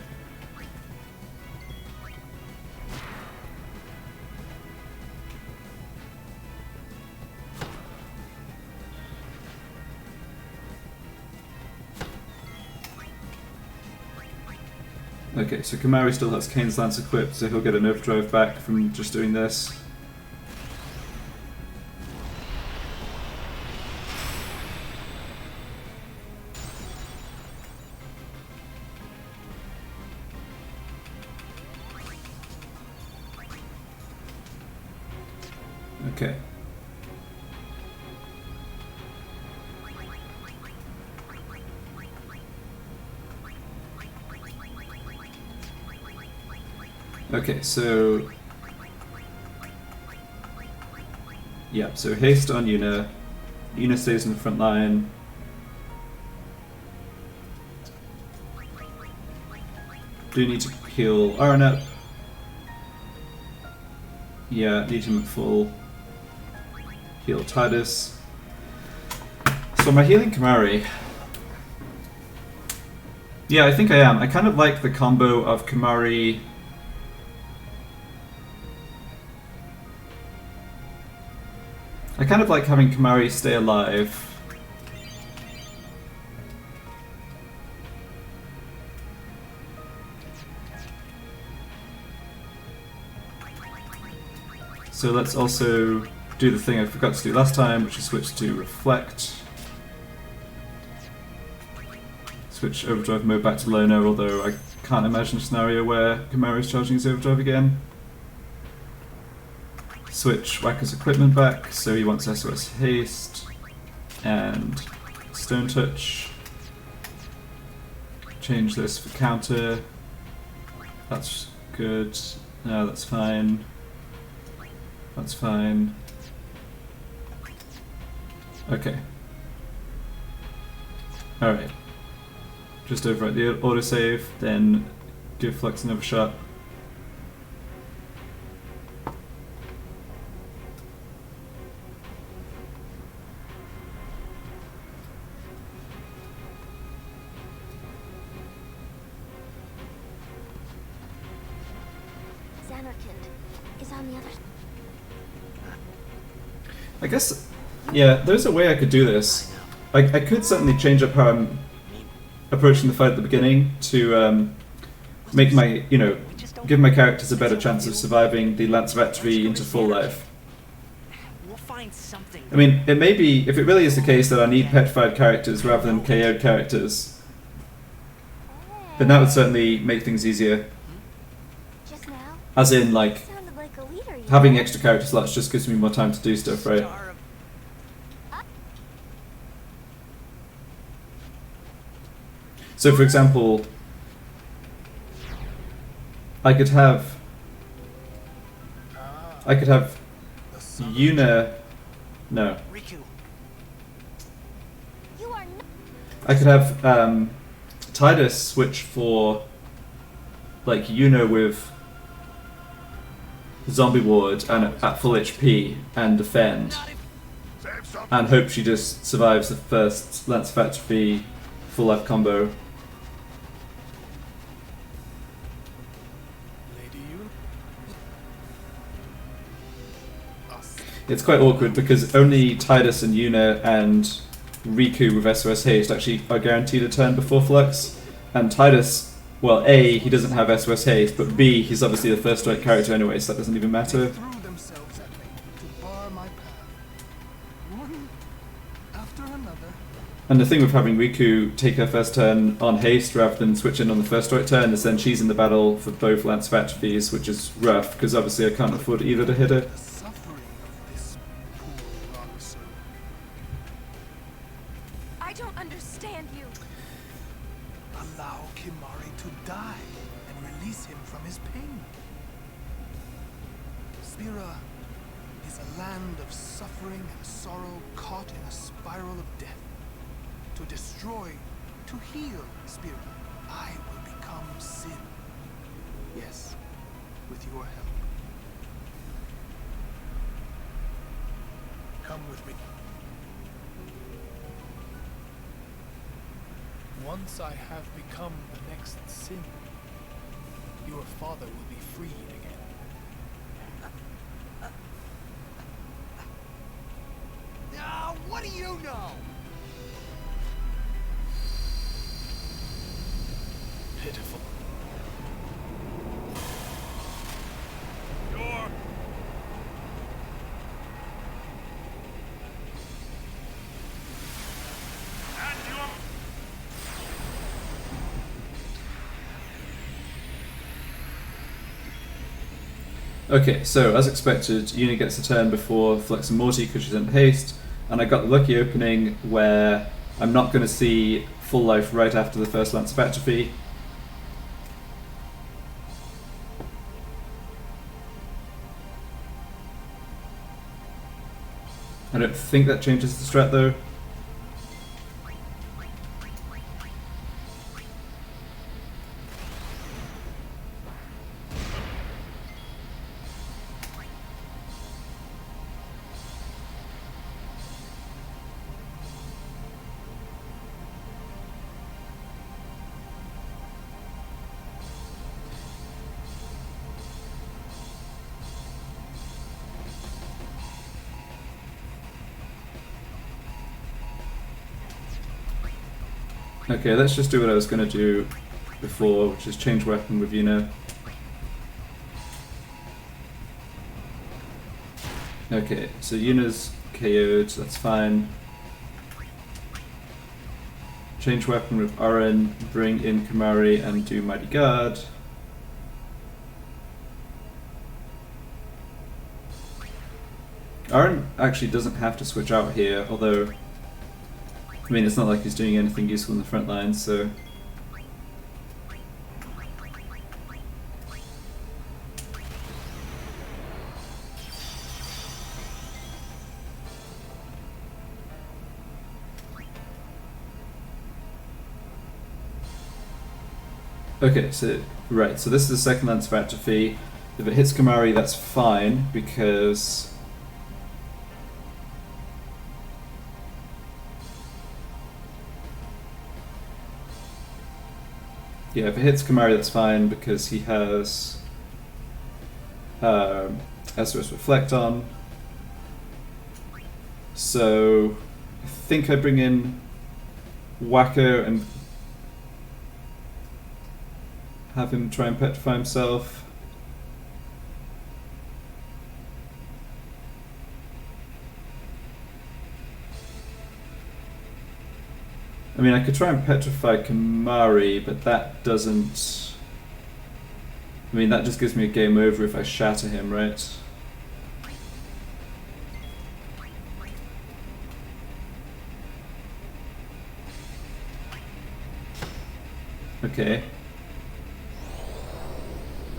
Okay, so Kamari still has Kane's Lance equipped, so he'll get an overdrive back from just doing this. Okay. Okay, so yeah, so haste on Yuna, Una stays in the front line. Do need to heal Aaron up. Yeah, need him at full. Heal Titus. So am I healing Kamari? Yeah, I think I am. I kind of like the combo of Kamari. I kind of like having Kamari stay alive. So let's also do the thing I forgot to do last time, which is switch to Reflect. Switch Overdrive mode back to Loner, although I can't imagine a scenario where Kamari is charging his Overdrive again. Switch Wacker's equipment back, so he wants SOS Haste and Stone Touch. Change this for counter. That's good. No, that's fine. That's fine. Okay. Alright. Just overwrite the autosave, then give Flux another shot. Xanarkand is on the other. I guess, yeah, there's a way I could do this. I could certainly change up how I'm approaching the fight at the beginning to make my, give my characters a better chance of surviving the Lance of Atrophy into full life. We'll find something. I mean, it may be, if it really is the case that I need petrified characters rather than KO'd characters, then that would certainly make things easier. Just now, As in, like, sounded like a leader. You having know? extra character slots just gives me more time to do stuff, right? So, for example, I could have Una. No, Riku. You are not. I could have Titus switch for like Una with Zombie Ward and at full HP and defend, and hope she just survives the first Lance of Atrophy full life combo. Lady you? Us. It's quite awkward because only Titus and Una and Riku with SOS Haste actually are guaranteed a turn before Flux, and Titus, well, A, he doesn't have SOS Haste, but B, he's obviously the first strike character anyway, so that doesn't even They matter. threw themselves at me to bar my path. One after another. And the thing with having Riku take her first turn on haste rather than switch in on the first strike turn is then she's in the battle for both Lance of Atrophies, which is rough, because obviously I can't afford either to hit her. The suffering of this poor rock soul. I don't understand you. Allow Kimari to die and release him from his pain. Spira is a land of suffering and sorrow caught in a spiral of death. To destroy, to heal, Spira, I will become sin. Yes, with your help. Come with me. Once I have become the next sin, your father will be freed again. What do you know? Pitiful. Okay, so as expected, Una gets a turn before Flux and Morty because she's in haste, and I got the lucky opening where I'm not going to see full life right after the first Lance of Atrophy. I don't think that changes the strat though. Okay, let's just do what I was going to do before, which is change weapon with Yuna. Okay, so Yuna's KO'd, that's fine. Change weapon with Oren, bring in Kamari and do Mighty Guard. Oren actually doesn't have to switch out here, although I mean, it's not like he's doing anything useful in the front line, so... Okay, so, right, so this is the second Lance of Atrophy. If it hits Kamari, that's fine, because... Yeah, if it hits Kamari, that's fine because he has SOS Reflect on. So I think I bring in Wacko and have him try and petrify himself. I mean, I could try and petrify Kamari, but that doesn't... I mean, that just gives me a game over if I shatter him, right? Okay.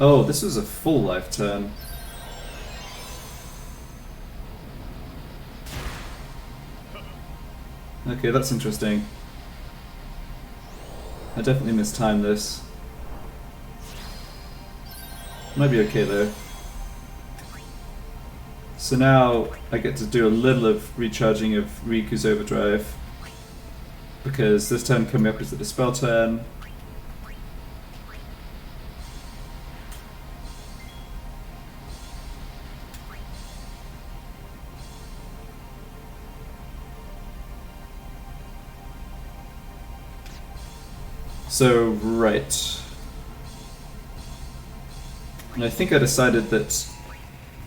Oh, this was a full life turn. Okay, that's interesting. I definitely mistimed this. Might be okay though. So now I get to do a little of recharging of Riku's overdrive, because this turn coming up is the dispel turn. So, right. And I think I decided that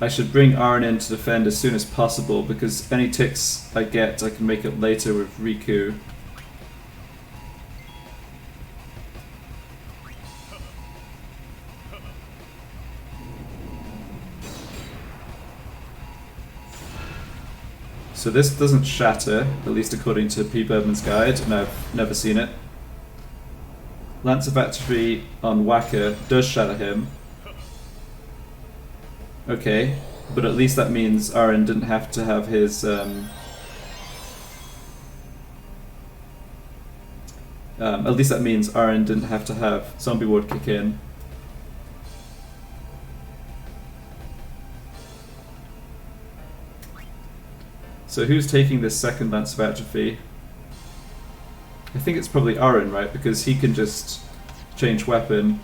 I should bring Aaron in to defend as soon as possible, because any ticks I get I can make up later with Riku. So this doesn't shatter, at least according to P. Birdman's guide, and I've never seen it. Lance of Atrophy on Waka does shatter him. Okay, but at least that means Aaron didn't have to have his at least that means Aaron didn't have to have Zombie Ward kick in. So who's taking this second Lance of Atrophy? I think it's probably Aaron, right? Because he can just change weapon.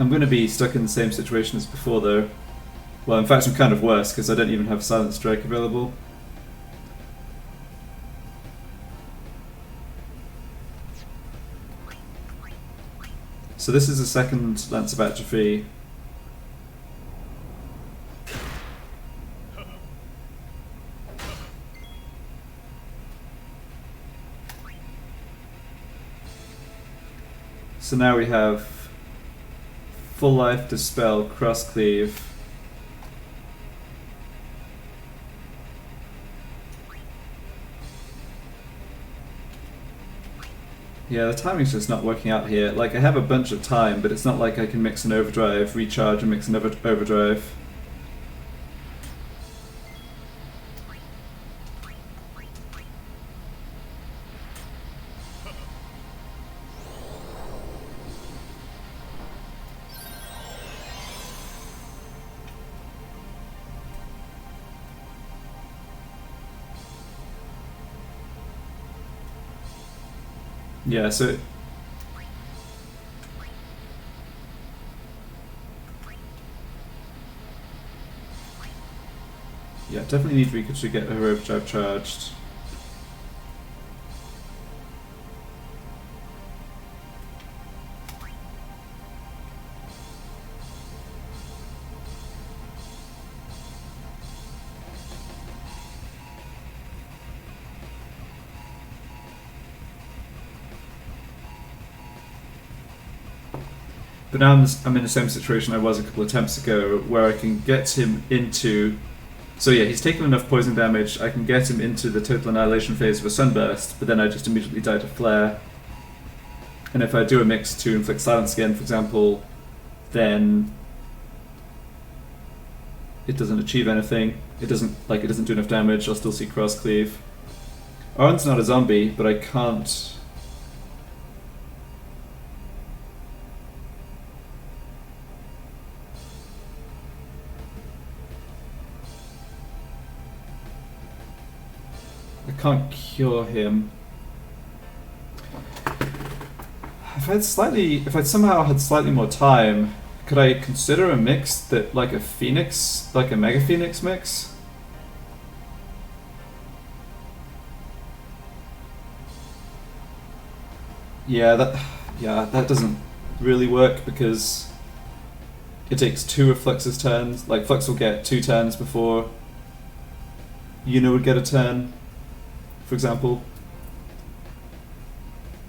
I'm going to be stuck in the same situation as before though. Well, in fact I'm kind of worse because I don't even have Silent Strike available. So this is the second Lance of Atrophy. So now we have Full Life, Dispel, Cross Cleave. Yeah, the timing's just not working out here. Like, I have a bunch of time, but it's not like I can mix an overdrive, recharge, and mix another overdrive. Yeah, so yeah, definitely need Rika to get her overdrive charged. But now I'm in the same situation I was a couple of attempts ago, where I can get him into... So yeah, he's taken enough poison damage, I can get him into the total annihilation phase of a sunburst, but then I just immediately die to flare. And if I do a mix to inflict silence again, for example, then it doesn't achieve anything. It doesn't do enough damage, I'll still see cross cleave. Arn's not a zombie, but I can't... I can't cure him. If I'd somehow had slightly more time, could I consider a mix that, like a Phoenix, like a Mega Phoenix mix? Yeah, that doesn't really work because it takes 2 of Flux's turns. Like, Flux will get 2 turns before Yuna would get a turn, for example.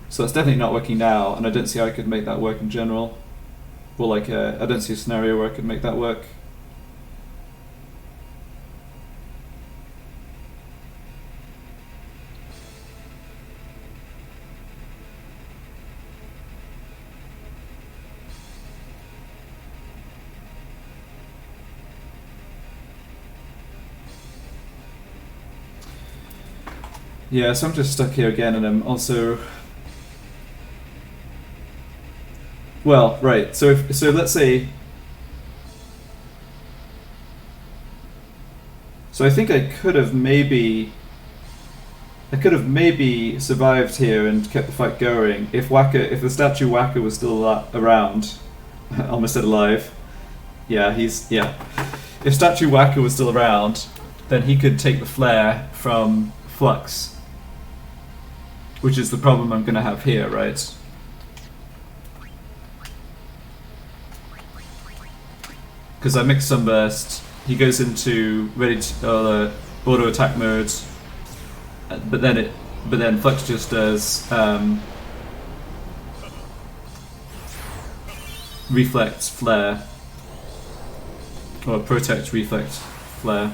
So that's definitely not working now, and I don't see how I could make that work in general. Or like, I don't see a scenario where I could make that work. Yeah, so I'm just stuck here again, and I'm also... Well, right, so let's say... So I think I could have maybe survived here and kept the fight going if the statue Waka was still around. I almost said alive. Yeah, If statue Waka was still around, then he could take the flare from Flux. Which is the problem I'm going to have here, right? Because I mix Sunburst, he goes into auto attack mode, but then Flux just does reflect flare, or protect reflect flare.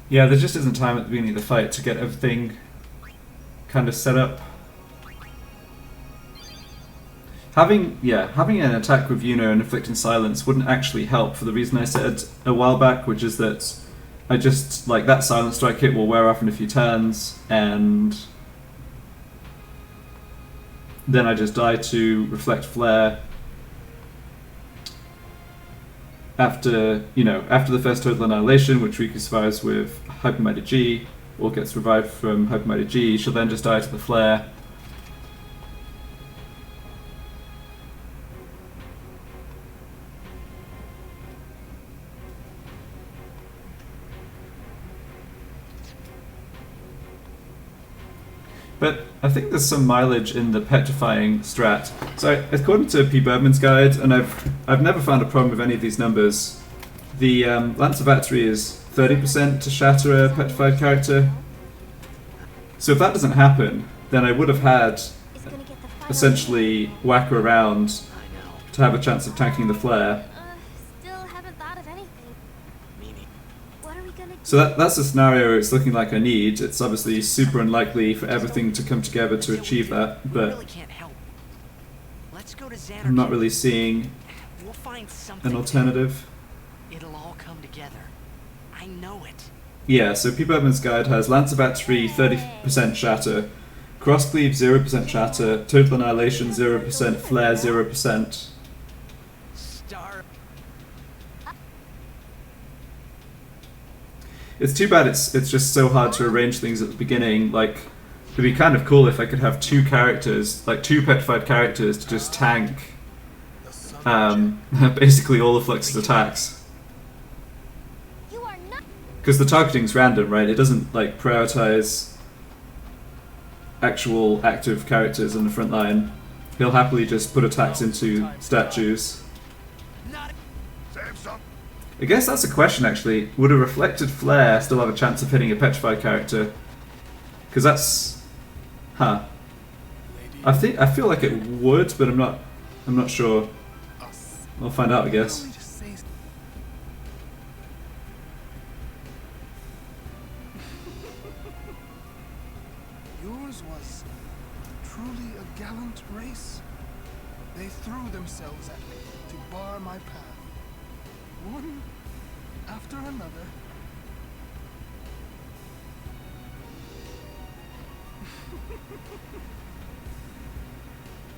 Yeah, there just isn't time at the beginning of the fight to get everything kind of set up. Having an attack with Yuna and inflicting silence wouldn't actually help for the reason I said a while back, which is that I just, like, that silence strike hit will wear off in a few turns, and then I just die to reflect flare. After the first total annihilation, which Riku survives with Hypermighty G, or gets revived from Hypermighty G, she'll then just die to the flare. But I think there's some mileage in the petrifying strat. So according to P. Bergman's guide, and I've never found a problem with any of these numbers, the Lancer Battery is 30% to shatter a petrified character. So if that doesn't happen, then I would have had Is gonna get the final essentially whack her around I know. to have a chance of tanking the flare. Still haven't thought of anything. Meaning. What are we gonna do? So that's the scenario it's looking like I need. It's obviously super unlikely for everything to come together to achieve that, We but really can't help. Let's go to Xanarkand. I'm not really seeing We'll find something. an alternative. It'll all come together. I know it. Yeah, so People Admin's Guide has Lancer Battery 30% shatter, Crosscleave 0% shatter, Total Annihilation 0%, Flare 0%. Star. It's too bad it's just so hard to arrange things at the beginning. Like, it'd be kind of cool if I could have two characters, like two petrified characters, to just tank The sun basically all of Flux's attacks. You are not. Because the targeting's random, right? It doesn't like prioritize actual active characters in the front line. He'll happily just put attacks into statues. Not. Save some. I guess that's a question actually. Would a reflected flare still have a chance of hitting a petrified character? Because that's, Lady. I feel like it would, but I'm not sure. Us. I'll find out, I guess. Why don't we just say yours was truly a gallant race. They threw themselves at me to bar my path, one after another.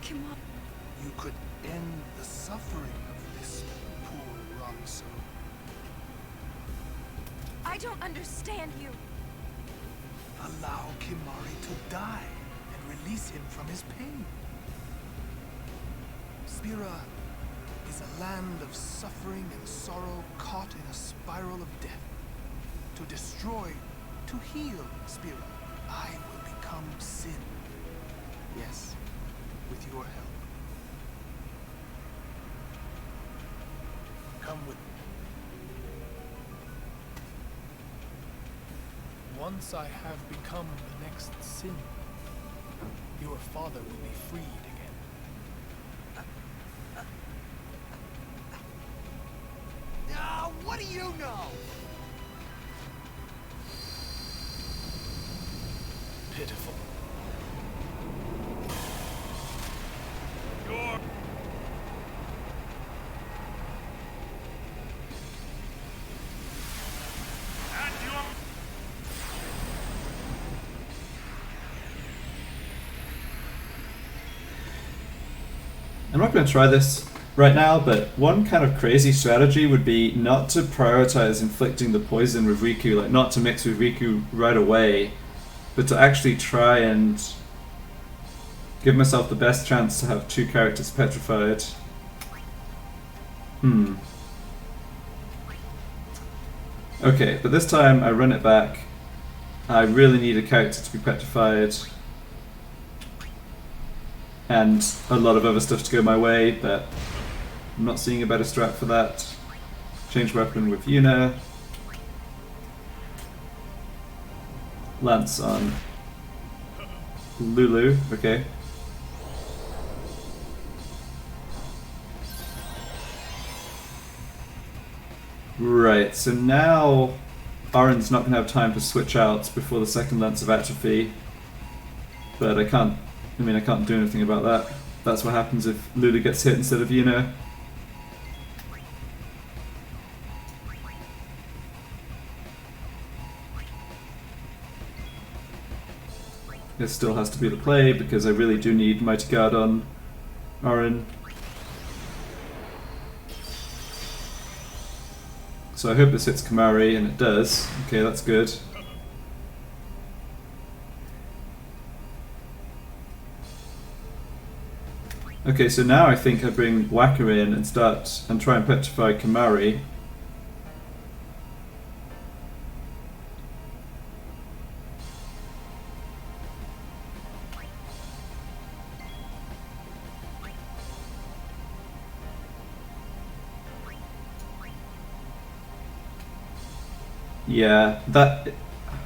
Come on. You could end the suffering of this poor wrong soul. I don't understand you. Allow Kimari to die and release him from his pain. Spira is a land of suffering and sorrow caught in a spiral of death. To destroy, to heal Spira, I will become sin. Yes, with your help. Come with me. Once I have become the next sin, your father will be freed again. Ah, what do you know? Pitiful. I'm not going to try this right now, but one kind of crazy strategy would be not to prioritize inflicting the poison with Riku, like not to mix with Riku right away, but to actually try and give myself the best chance to have two characters petrified. Okay, but this time I run it back. I really need a character to be petrified, and a lot of other stuff to go my way, but I'm not seeing a better strat for that. Change weapon with Yuna. Lance on Lulu, okay. Right, so now Arin's not going to have time to switch out before the second Lance of Atrophy, but I can't do anything about that. That's what happens if Lulu gets hit instead of Yuna. This still has to be the play because I really do need Mighty Guard on Arin. So I hope this hits Kimari, and it does. Okay, that's good. Okay, so now I think I bring Waka in and start and try and petrify Kimari. Yeah, that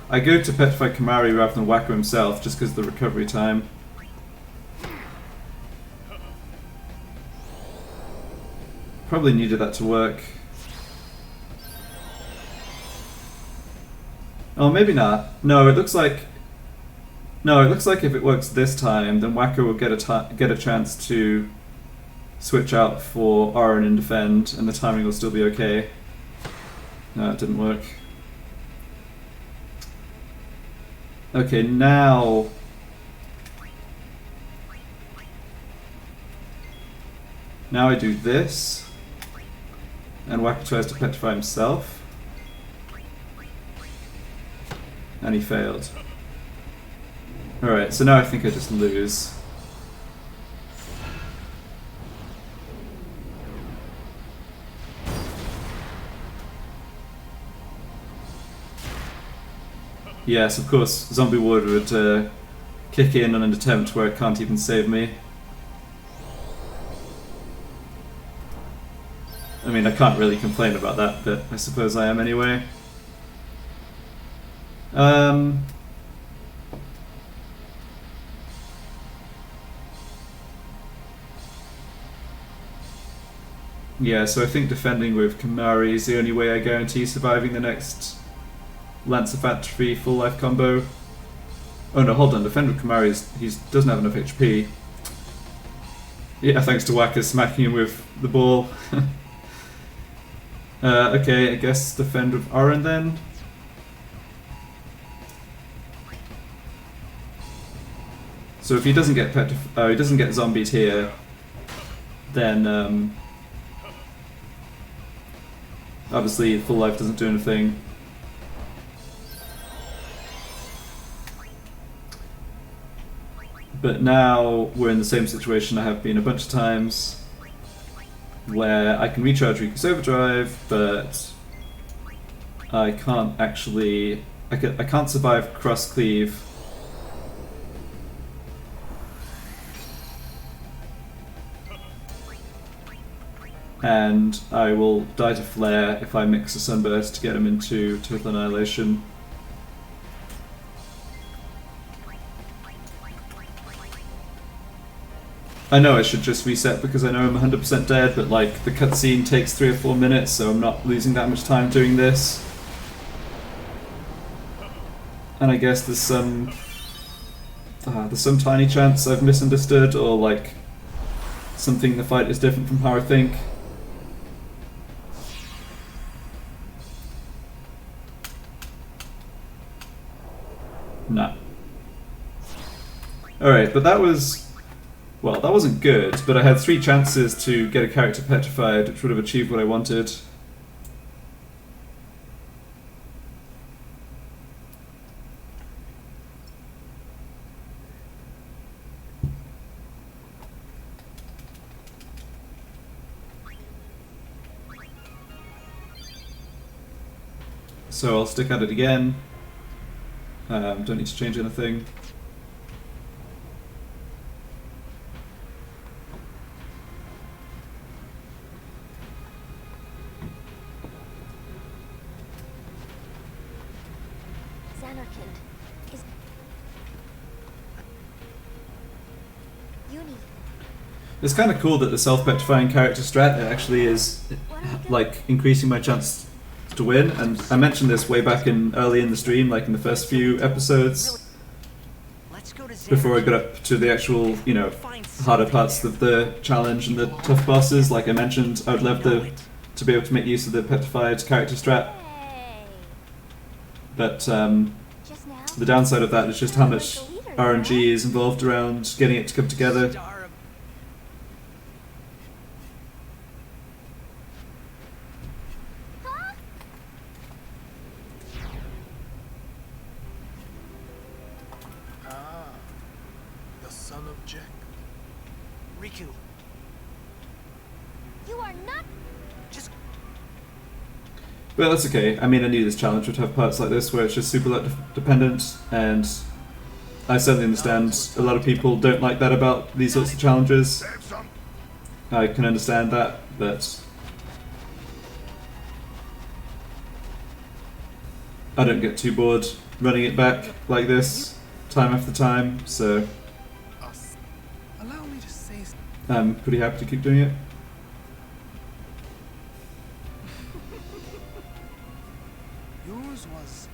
I go to petrify Kamari rather than Wacko himself just because of the recovery time. Probably needed that to work. Oh, maybe not. No, it looks like. No, it looks like if it works this time, then Wacko will get a chance to switch out for Oren and defend, and the timing will still be okay. No, it didn't work. Okay, now. Now I do this, and Wacko tries to petrify himself, and he failed. Alright, so now I think I just lose. Yes, of course, Zombie Ward would kick in on an attempt where it can't even save me. I mean, I can't really complain about that, but I suppose I am anyway. Yeah, so I think defending with Kamari is the only way I guarantee surviving the next Lance of Atrophy full life combo. Oh no, hold on, defend with Kamari he doesn't have enough HP. Yeah, thanks to Wacko smacking him with the ball. Okay, I guess defend with Oren then. So if he doesn't get he doesn't get zombied here, then obviously full life doesn't do anything. But now we're in the same situation I have been a bunch of times, where I can recharge Rico's Overdrive, but I can't actually... I can't survive Cross Cleave. And I will die to Flare if I mix a Sunburst to get him into Total Annihilation. I know I should just reset because I know I'm 100% dead, but like the cutscene takes 3 or 4 minutes, so I'm not losing that much time doing this. And I guess there's some tiny chance I've misunderstood, or like something in the fight is different from how I think. Nah. Alright, but that was... Well, that wasn't good, but I had 3 chances to get a character petrified, which would have achieved what I wanted. So I'll stick at it again. Don't need to change anything. It's kind of cool that the self-petrifying character strat actually is like increasing my chance to win, and I mentioned this way back early in the stream, like in the first few episodes, before I got up to the actual, you know, harder parts of the challenge and the tough bosses. Like I mentioned, I would love to be able to make use of the petrified character strat, but the downside of that is just how much RNG is involved around getting it to come together. But that's okay. I mean, I knew this challenge would have parts like this where it's just super luck dependent, and I certainly understand a lot of people don't like that about these sorts of challenges. I can understand that, but I don't get too bored running it back like this, time after time, so Allow me to say I'm pretty happy to keep doing it. yours was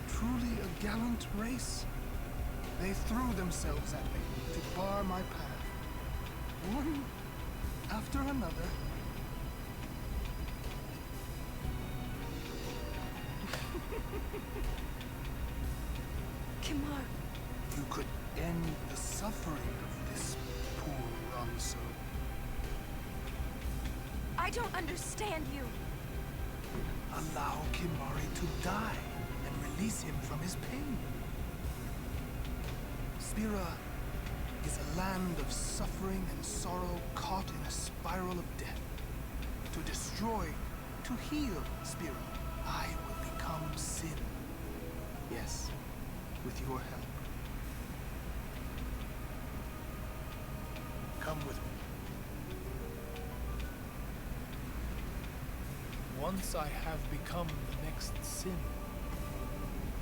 truly a gallant race. They threw themselves at me to bar my path, one after another. Kimar, You could end the suffering of this poor run soul. I don't understand you. Allow Kimari to die and release him from his pain. Spira is a land of suffering and sorrow caught in a spiral of death. To destroy, to heal Spira, I will become sin. Yes, with your help. Come with me. Once I have become the next sin,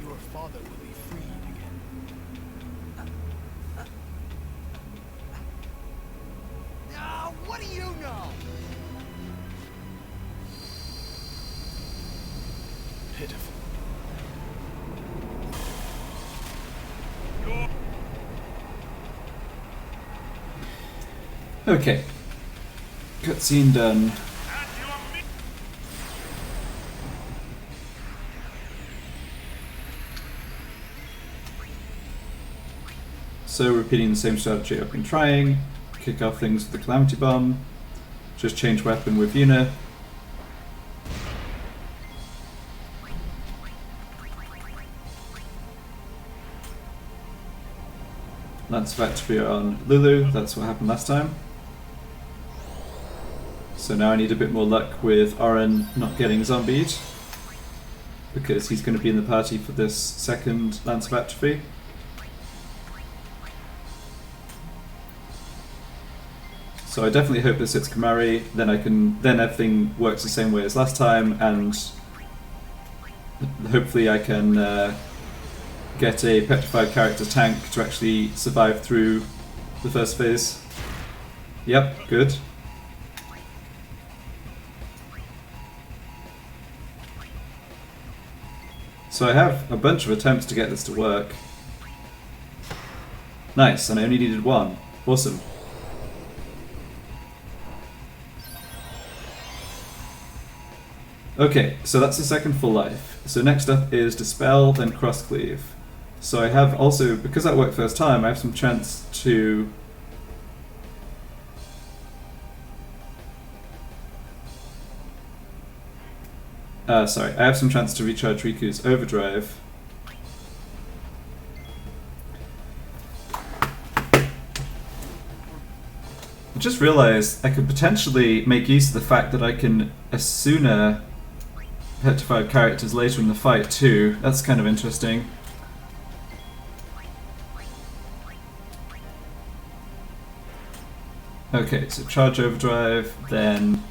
your father will be freed again. What do you know? Pitiful. Okay. Cutscene done. So repeating the same strategy I've been trying. Kick off things with the Calamity Bomb. Just change weapon with Yuna. Lance of Activia on Lulu, that's what happened last time. So now I need a bit more luck with Oren not getting zombied, because he's going to be in the party for this second Lance of Atrophy. So I definitely hope this hits Kamari, then everything works the same way as last time, and hopefully I can get a petrified character tank to actually survive through the first phase. Yep, good. So I have a bunch of attempts to get this to work. Nice, and I only needed one. Awesome. Okay, so that's the second full life. So next up is Dispel, then Cross Cleave. So I have also, because that worked first time, I have some chance to... I have some chance to recharge Riku's Overdrive. I just realised I could potentially make use of the fact that I can Asuna petrified characters later in the fight too. That's kind of interesting. Okay, so charge Overdrive, then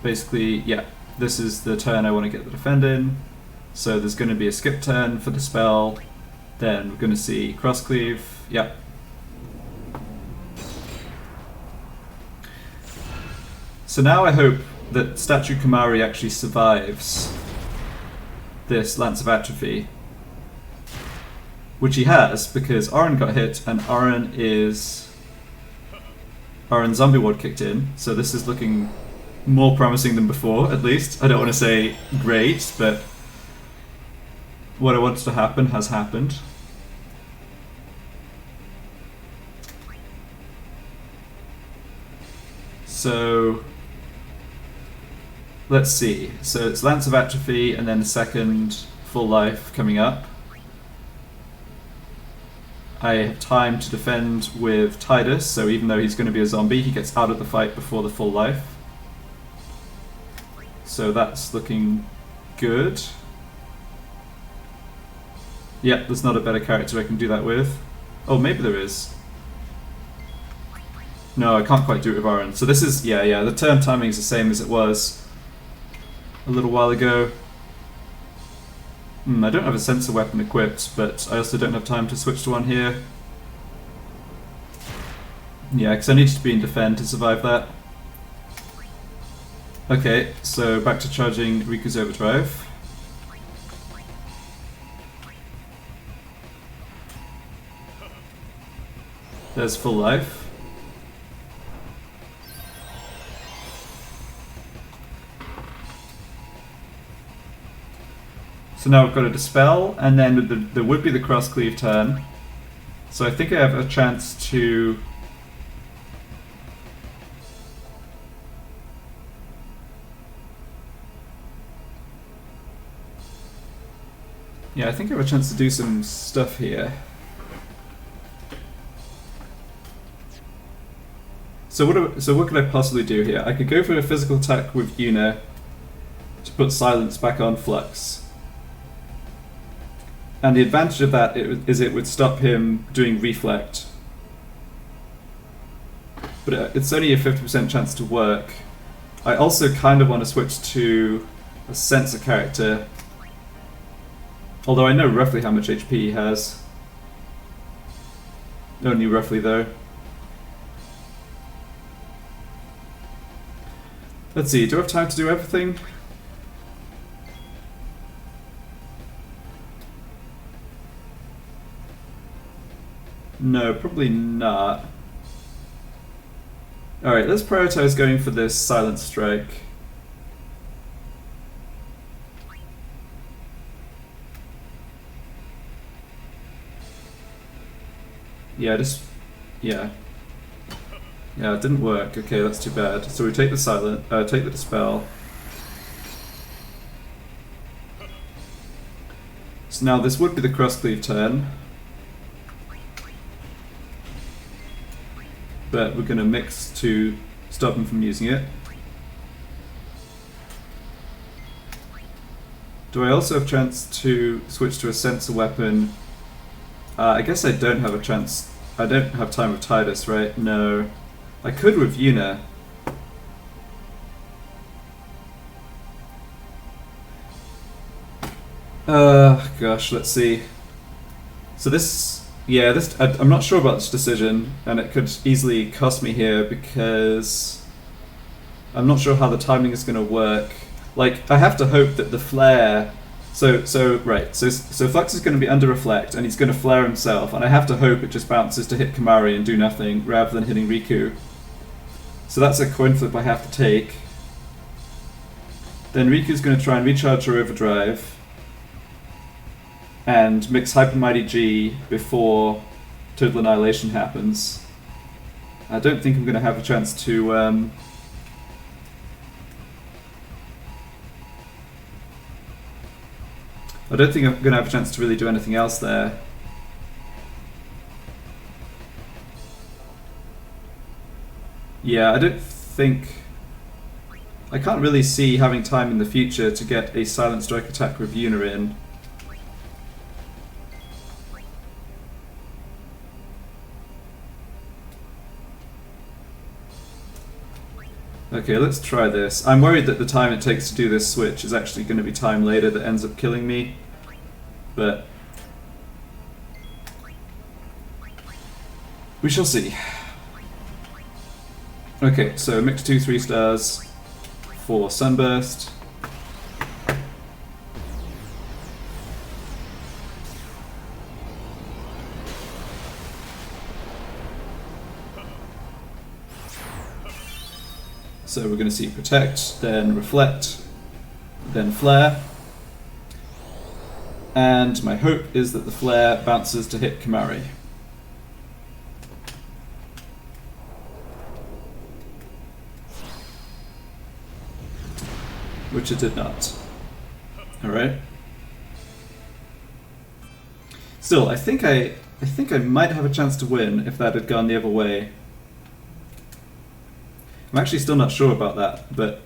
basically, yeah, this is the turn I want to get the defend in. So there's going to be a skip turn for the spell, then we're going to see Cross Cleave, yep. So now I hope that Statue Kamari actually survives this Lance of Atrophy, which he has because Oren got hit and Oren's Zombie Ward kicked in, so this is looking more promising than before, at least. I don't want to say great, but what I wanted to happen has happened. So let's see. So it's Lance of Atrophy and then the second full life coming up. I have time to defend with Tidus, so even though he's going to be a zombie, he gets out of the fight before the full life. So that's looking good. Yep, there's not a better character I can do that with. Oh, maybe there is. No, I can't quite do it with Oren. So this is, yeah, the turn timing is the same as it was a little while ago. I don't have a sensor weapon equipped, but I also don't have time to switch to one here. Yeah, because I needed to be in defend to survive that. Okay, so back to charging Riku's overdrive. There's full life. So now we've got a Dispel, and then there would be the cross cleave turn. So I think I have a chance to... Yeah, I think I have a chance to do some stuff here. So what could I possibly do here? I could go for a physical attack with Yuna to put silence back on Flux. And the advantage of that is it would stop him doing reflect. But it's only a 50% chance to work. I also kind of want to switch to a sensor character. Although I know roughly how much HP he has. Only roughly though. Let's see, do I have time to do everything? No, probably not. Alright, let's prioritize going for this silent strike. Yeah, Yeah, it didn't work. Okay, that's too bad. So we take the take the Dispel. So now this would be the cross cleave turn. But we're gonna mix to stop him from using it. Do I also have a chance to switch to a sensor weapon? I guess I don't have a chance. I don't have time with Tidus, right? No. I could with Yuna. Gosh, let's see. So this, yeah, I'm not sure about this decision, and it could easily cost me here because I'm not sure how the timing is going to work. Like, I have to hope that the flare. So Flux is going to be under reflect, and he's going to flare himself, and I have to hope it just bounces to hit Kamari and do nothing rather than hitting Riku. So that's a coin flip I have to take. Then Riku's going to try and recharge her overdrive and mix Hyper Mighty G before Total Annihilation happens. I don't think I'm going to have a chance to... I don't think I'm going to have a chance to really do anything else there. Yeah, I don't think... I can't really see having time in the future to get a Silent Strike attack with Yuna in. Okay, let's try this. I'm worried that the time it takes to do this switch is actually going to be time later that ends up killing me. But we shall see. Okay, so mix 2 3-stars for Sunburst. So we're going to see Protect, then Reflect, then Flare. And my hope is that the Flare bounces to hit Kamari. Which it did not. Alright. Still, I think I might have a chance to win if that had gone the other way. I'm actually still not sure about that, but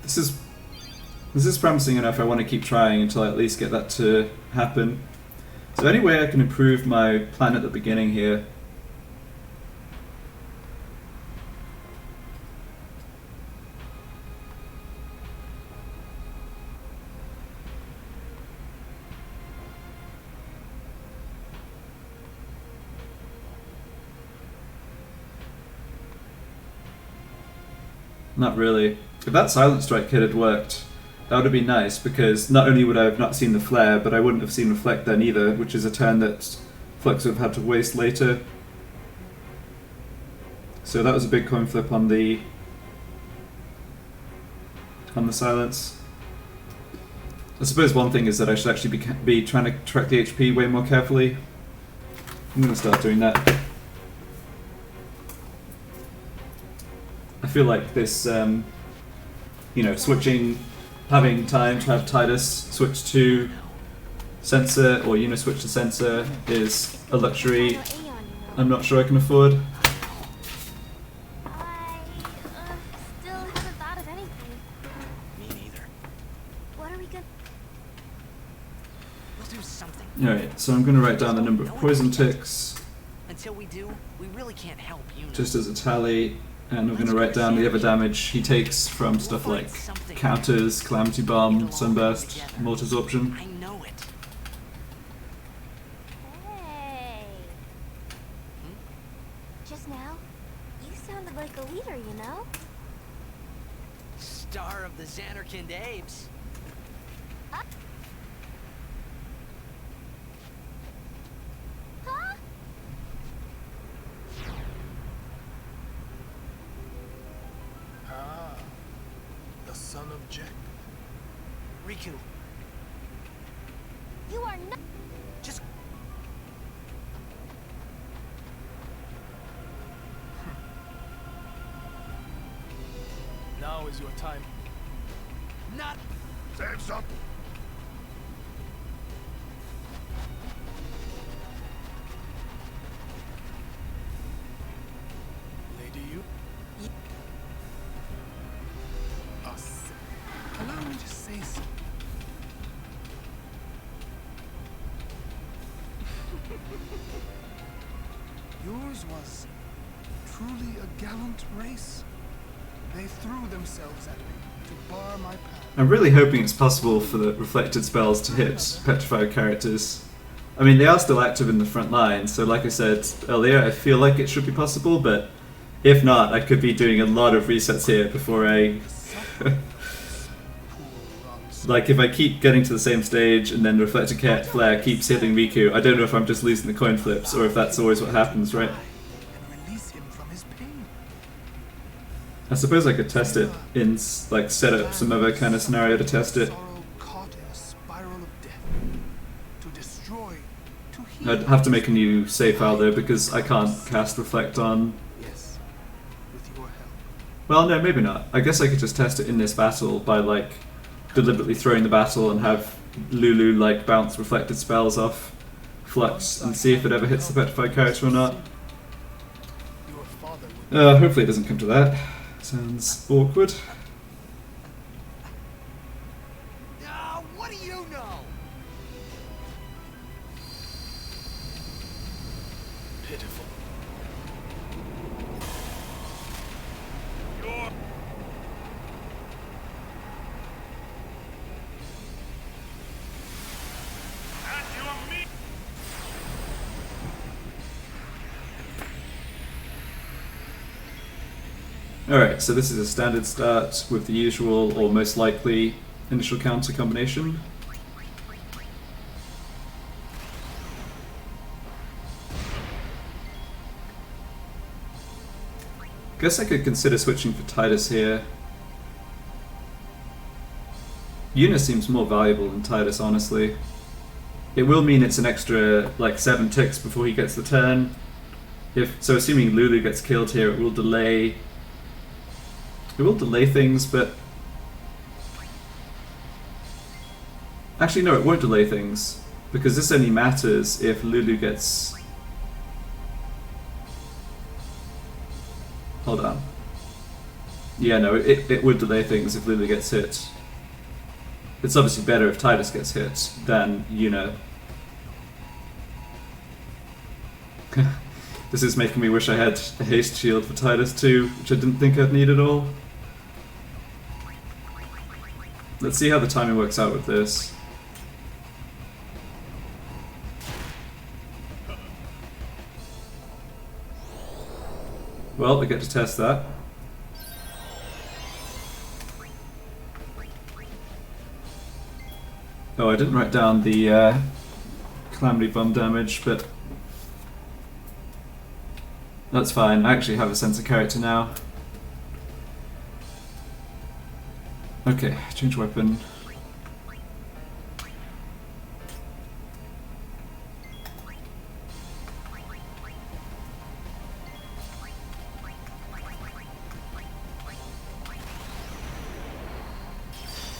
this is promising enough. I want to keep trying until I at least get that to happen. So any way I can improve my plan at the beginning here. Not really. If that Silent Strike kit had worked, that would have been nice, because not only would I have not seen the flare, but I wouldn't have seen Reflect then either, which is a turn that Flux would have had to waste later. So that was a big coin flip on the silence. I suppose one thing is that I should actually be trying to track the HP way more carefully. I'm going to start doing that. I feel like this, you know, having time to have Tidus switch to sensor or switch to sensor is a luxury I'm not sure I can afford. I still haven't thought of anything. Me neither. What are we gonna... We'll do something. Alright, so I'm going to write down the number of poison ticks Until we do, we really can't help you. just as a tally, and we're going to write down the other damage he takes from stuff like counters, Calamity Bomb, Sunburst, Mortar Absorption. I know it. Hey. Just now, you sounded like a leader, you know? Star of the Xanarkand Apes. Huh? Ah, the son of Jack. Riku, You are not... just Now is your time. not. Save some. Lady, you. Us. Allow me to say so. Yours was truly a gallant race. They threw themselves at me to bar my path. I'm really hoping it's possible for the reflected spells to hit petrified characters. I mean, they are still active in the front line, so like I said earlier, I feel like it should be possible, but if not, I could be doing a lot of resets here before I... Like, if I keep getting to the same stage and then reflected flare keeps hitting Riku, I don't know if I'm just losing the coin flips or if that's always what happens, right? And release him from his pain. I suppose I could test it in, like, set up some other kind of scenario to test it. Sorrow caught in a spiral of death. To destroy, to heal. I'd have to make a new save file though, because I can't cast Reflect on... Yes, with your help. Well, no, maybe not. I guess I could just test it in this battle by, like, deliberately throwing the battle and have Lulu, like, bounce reflected spells off Flux and see if it ever hits the petrified character or not. Your father would Hopefully it doesn't come to that. Sounds awkward. What do you know? pitiful. Alright, so this is a standard start with the usual or most likely initial counter combination. Guess I could consider switching for Tidus here. Yuna seems more valuable than Tidus, honestly. It will mean it's an extra, like, 7 ticks before he gets the turn. So assuming Lulu gets killed here, it will delay things, but... Actually, no, it won't delay things, because this only matters if Lulu gets... Hold on. Yeah, no, it would delay things if Lulu gets hit. It's obviously better if Tidus gets hit than Yuna. This is making me wish I had a haste shield for Tidus too, which I didn't think I'd need at all. Let's see how the timing works out with this. Well, I get to test that. Oh, I didn't write down the Calamity Bomb damage, but that's fine. I actually have a sense of character now. Okay, change weapon.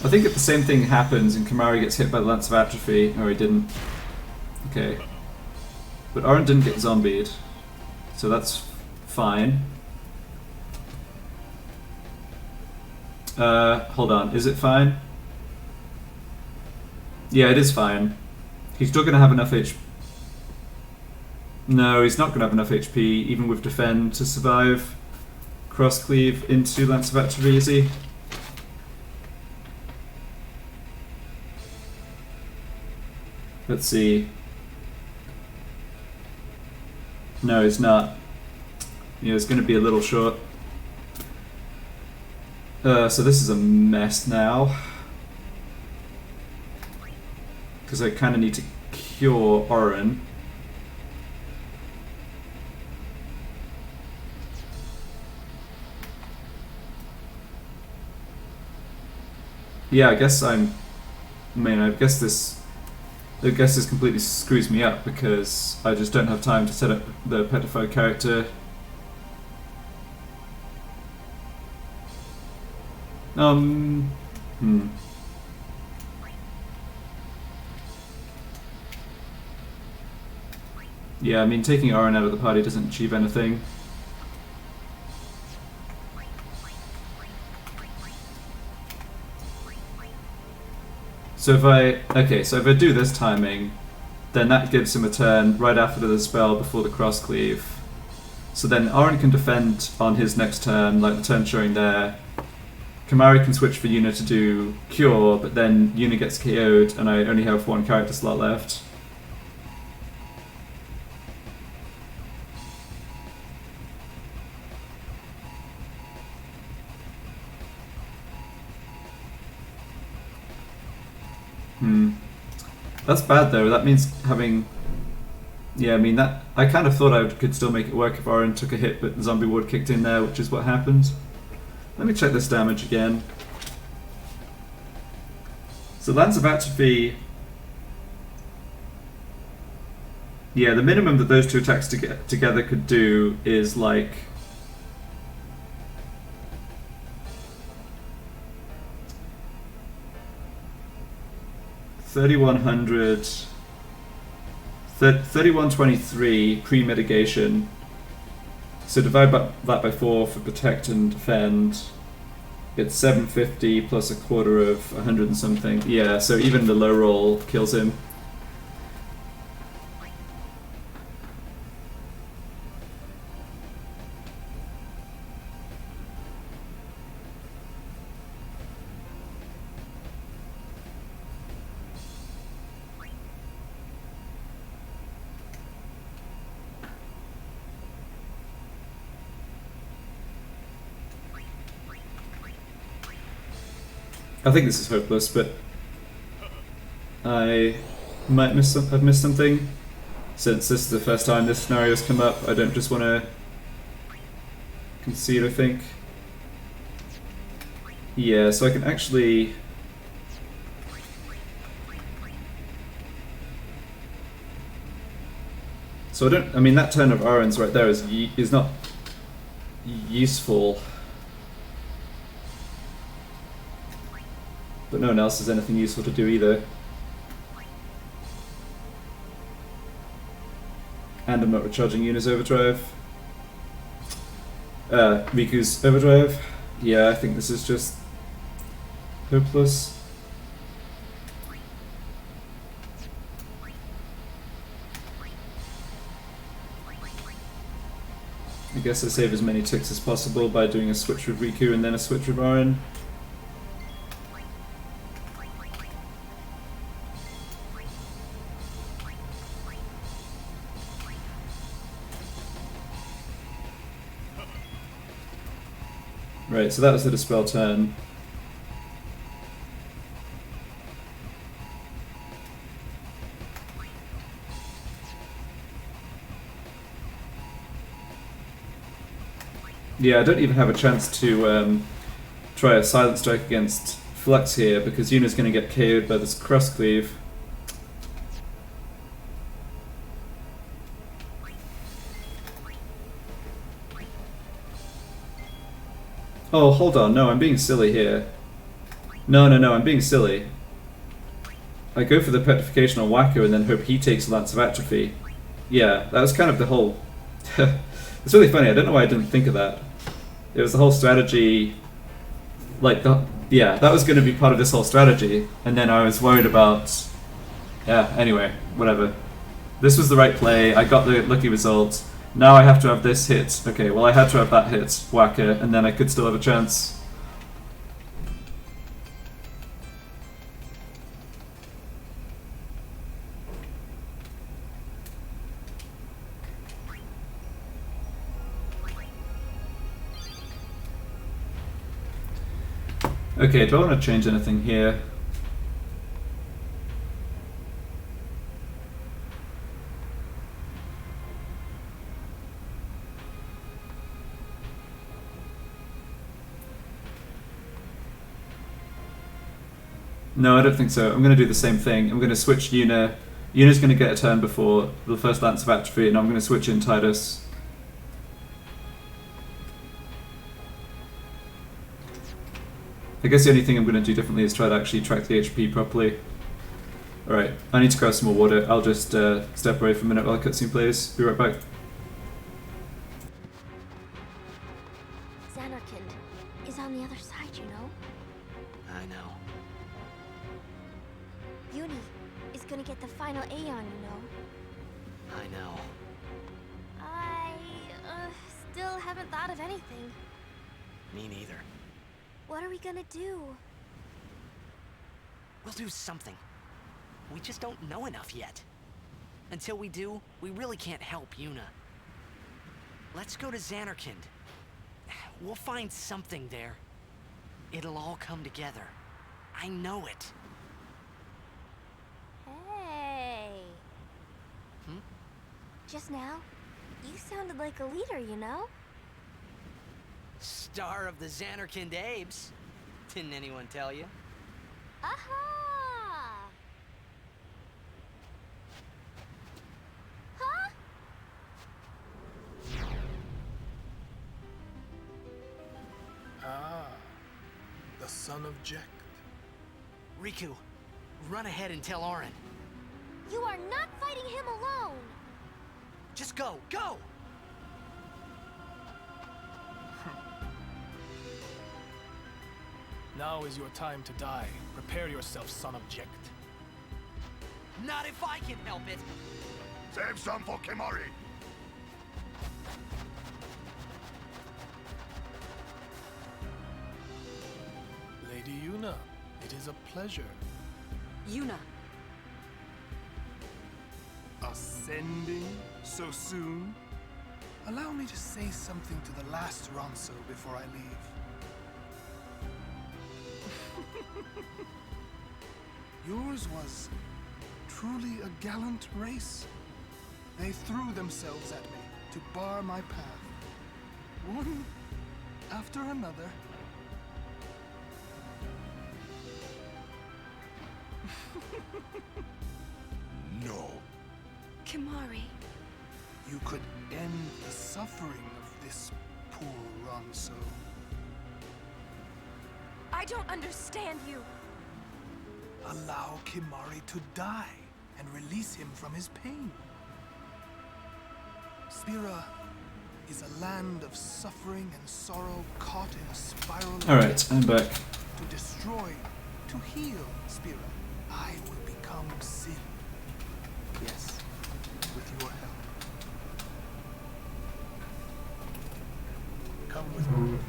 I think if the same thing happens and Kamari gets hit by the Lance of Atrophy, or he didn't. Okay. But Oren didn't get zombied, so that's fine. Hold on, is it fine? Yeah, it is fine. He's still gonna have enough HP. No, he's not gonna have enough HP, even with Defend, to survive Cross Cleave into Lance of Atrophy, is he? Let's see. No, he's not. Yeah, it's going to be a little short. So this is a mess now. Because I kind of need to cure Oren. Yeah, I guess I guess this completely screws me up because I just don't have time to set up the petrified character. Yeah, I mean, taking Oren out of the party doesn't achieve anything. So if I do this timing, then that gives him a turn right after the spell before the cross cleave. So then Oren can defend on his next turn, like the turn showing there. Kamari can switch for Yuna to do cure, but then Yuna gets KO'd and I only have one character slot left. That's bad though. That means having... Yeah, I mean, that I kind of thought I could still make it work if Oren took a hit, but the zombie ward kicked in there, which is what happened. Let me check this damage again. So Lance of Atrophy... Yeah, the minimum that those two attacks together could do is like... 3123 pre-mitigation. So divide that by 4 for protect and defend. It's 750 plus a quarter of 100 and something. Yeah, so even the low roll kills him. I think this is hopeless, but I might have missed something. Since this is the first time this scenario's come up, I don't just want to concede, I think. Yeah, so I can actually... So I mean, that turn of Oren's right there is not useful. But no one else has anything useful to do either. And I'm not recharging Yuna's overdrive. Riku's overdrive. Yeah, I think this is just hopeless. I guess I save as many ticks as possible by doing a switch with Riku and then a switch with Oren. Right, so that was the dispel turn. Yeah, I don't even have a chance to try a silent strike against Flux here because Yuna's going to get KO'd by this cross cleave. Oh, hold on. No, I'm being silly here. No, I'm being silly. I go for the petrification on Wacko and then hope he takes Lance of Atrophy. Yeah, that was kind of the whole... It's really funny, I don't know why I didn't think of that. It was the whole strategy... Like, yeah, that was going to be part of this whole strategy. And then I was worried about... Yeah, anyway, whatever. This was the right play, I got the lucky result. Now I have to have this hit. Okay, well I had to have that hit, Wacko, and then I could still have a chance. Okay, do I want to change anything here? No, I don't think so. I'm going to do the same thing. I'm going to switch Yuna. Yuna's going to get a turn before the first Lance of Atrophy, and I'm going to switch in Tidus. I guess the only thing I'm going to do differently is try to actually track the HP properly. Alright, I need to grab some more water. I'll just step away for a minute while the cutscene plays. Be right back. Xanarkand is on the other side, you know? I know. Uni is gonna get the final Aeon, you know? I know. I, still haven't thought of anything. Me neither. What are we gonna do? We'll do something. We just don't know enough yet. Until we do, we really can't help Yuna. Let's go to Xanarkand. We'll find something there. It'll all come together. I know it. Hey. Hmm? Just now, you sounded like a leader, you know? Star of the Xanarkand Abes. Didn't anyone tell you? Aha! Huh? Ah, the son of Jekt. Riku, run ahead and tell Auron. You are not fighting him alone! Just go, go! Now is your time to die. Prepare yourself, son of Jekt. Not if I can help it! Save some for Kimari. Lady Yuna, it is a pleasure. Yuna. Ascending so soon? Allow me to say something to the last Ronso before I leave. Yours was truly a gallant race. They threw themselves at me to bar my path, one after another. No. Kimari. You could end the suffering of this poor Ronso. I don't understand you. Allow Kimari to die and release him from his pain. Spira is a land of suffering and sorrow caught in a spiral of Alright, death. I'm back. To destroy, to heal Spira, I will become sin. Yes, with your help. Come with me.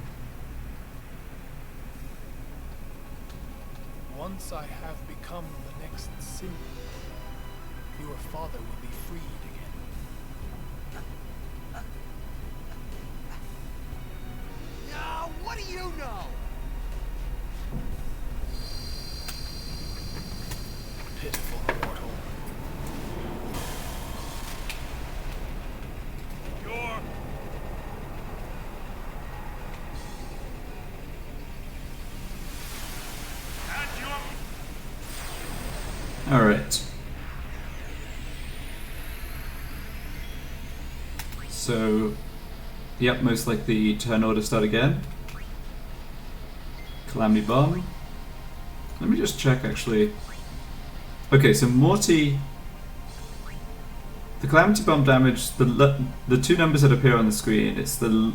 Once I have become the next sin, your father will be freed again. Ah, what do you know? Pitiful mortal. Alright. So, yep, most likely turn order start again. Calamity Bomb. Let me just check actually. Okay, so Morty... The Calamity Bomb damage, the two numbers that appear on the screen, it's the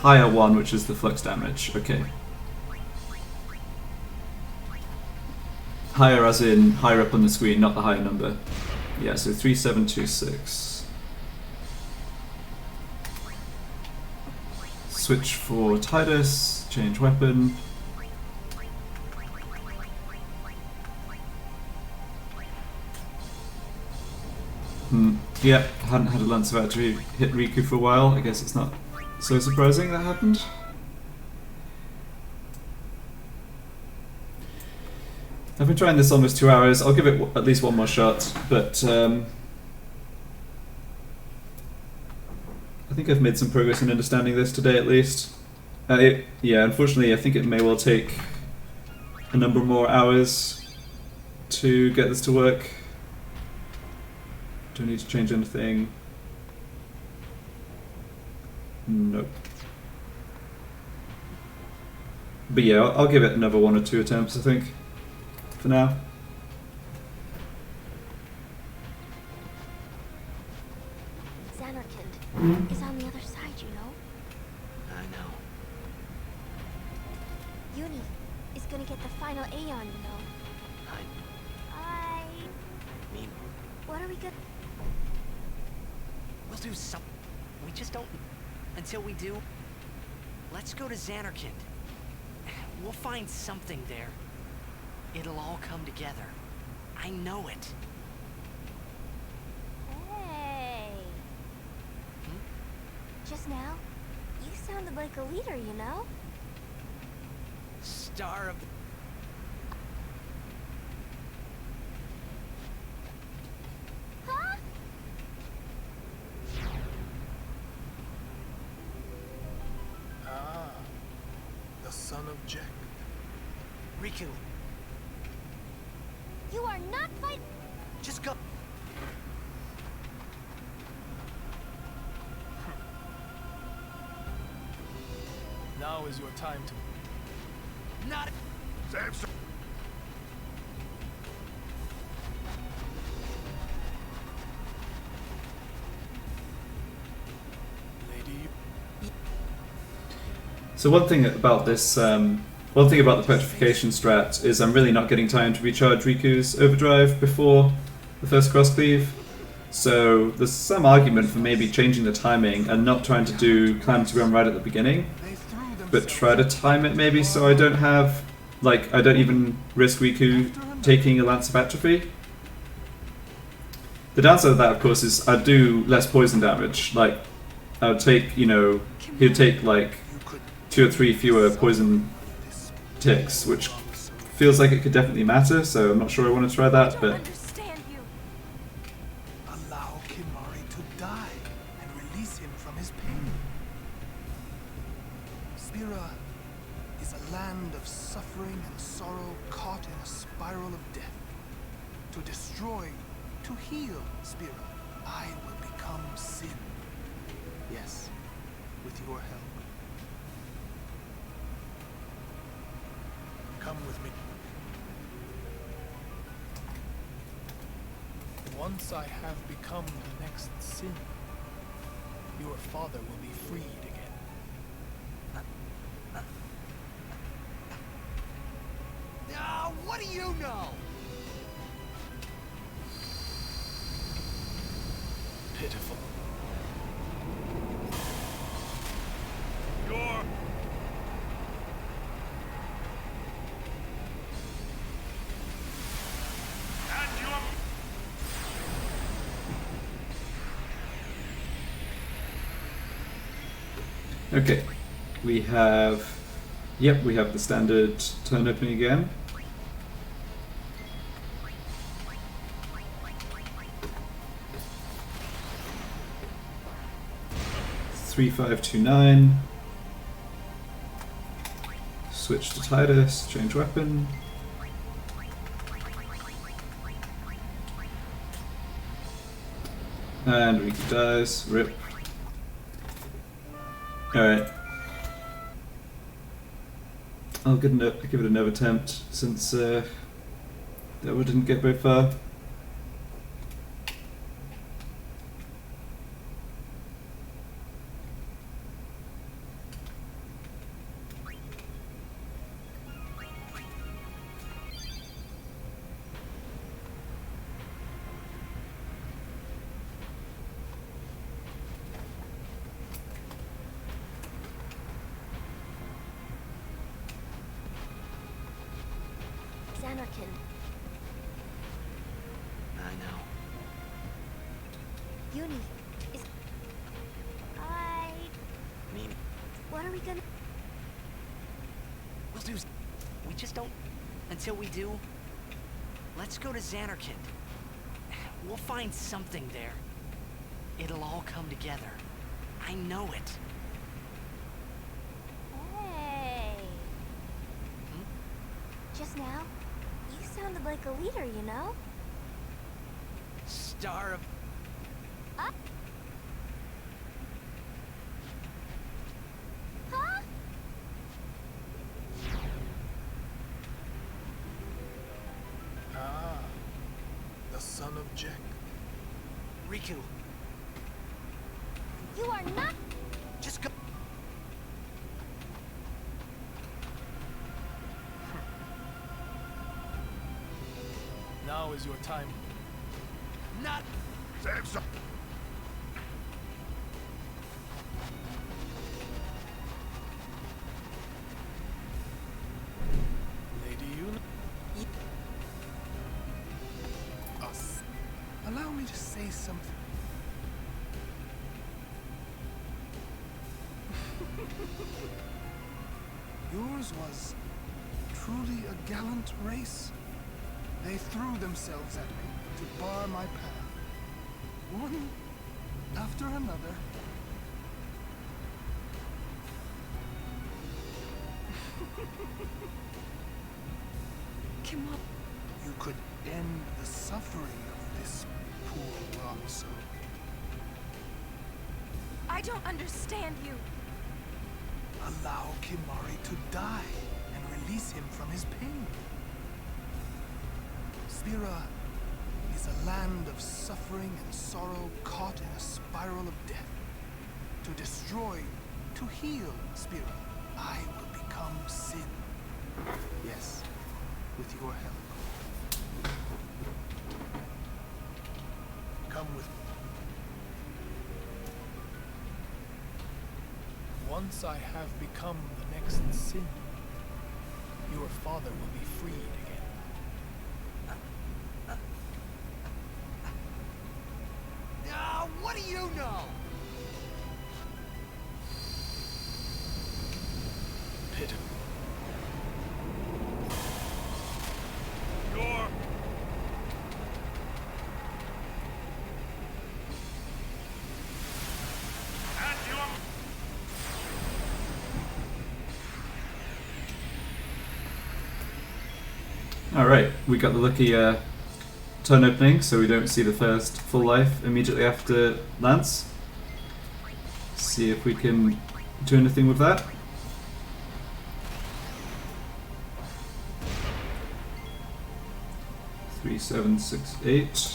higher one, which is the Flux damage. Okay. Higher as in higher up on the screen, not the higher number. Yeah, so 3726. Switch for Titus, change weapon. Yeah, hadn't had a Lance of Archery hit Riku for a while. I guess it's not so surprising that happened. I've been trying this almost 2 hours. I'll give it at least one more shot, but I think I've made some progress in understanding this today at least. Yeah, unfortunately I think it may well take a number more hours to get this to work. Do I need to change anything? Nope. But yeah, I'll give it another 1 or 2 attempts, I think, for now. Xanarkand is on the other side, you know? I know. Uni is gonna get the final Aeon, you know? I mean, What are we gonna... we'll do something. We just don't... Until we do, let's go to Xanarkand. We'll find something there. It'll all come together. I know it. Hey. Just now, you sounded like a leader, you know? Star of... Huh? Ah, the son of Jack. Riku, You are not fight... just go... Now is your time to... Not... Save some. Lady... So one thing about this, one thing about the petrification strat is I'm really not getting time to recharge Riku's overdrive before the first cross cleave. So there's some argument for maybe changing the timing and not trying to do Calamity Bomb right at the beginning, They threw but try to time it maybe so I don't have, like, I don't even risk Riku taking a Lance of Atrophy. The downside of that, of course, is I'd do less poison damage. Like, I would take, you know, he'd take like 2 or 3 fewer poison ticks, which feels like it could definitely matter, so I'm not sure I want to try I that, don't but understand you. Allow Kimari to die and release him from his pain. Spira is a land of suffering and sorrow caught in a spiral of death. To destroy, to heal Spira, I will become sin. Yes, with your help. Come with me. Once I have become the next sin, your father will be freed again. What do you know? Pitiful. Your and your okay. We have, yep, we have the standard turn opening again. Three, 5, 2, 9. Switch to Titus, change weapon. And Riku dies. Rip. Alright. I'll give it another attempt since that one didn't get very far. Xanarkin, I know. Uni, is... I... Mean, What are we gonna... we'll do... We just don't... Until we do... Let's go to Xanarkin. We'll find something there. It'll all come together. I know it. Hey... Just now, you sounded like a leader, you know? Star of... Huh? Huh? Ah, the son of Jack. Riku, You are not... just go... Now is your time. Not... Samson. Lady Yuna. Us. Allow me to say something. Yours was truly a gallant race. They threw themselves at me to bar my path. One after another. Come on. You could end the suffering of this poor wrong soul. I don't understand you. Allow Kimari to die and release him from his pain. Spira is a land of suffering and sorrow caught in a spiral of death. To destroy, to heal Spira, I will become sin. Yes, with your help. Come with me. Once I have become the next sin, your father will be freed again. what do you know? Pit. Your and your Alright, we got the lucky turn opening, so we don't see the first full life immediately after Lance. See if we can do anything with that. Three, 7, 6, 8.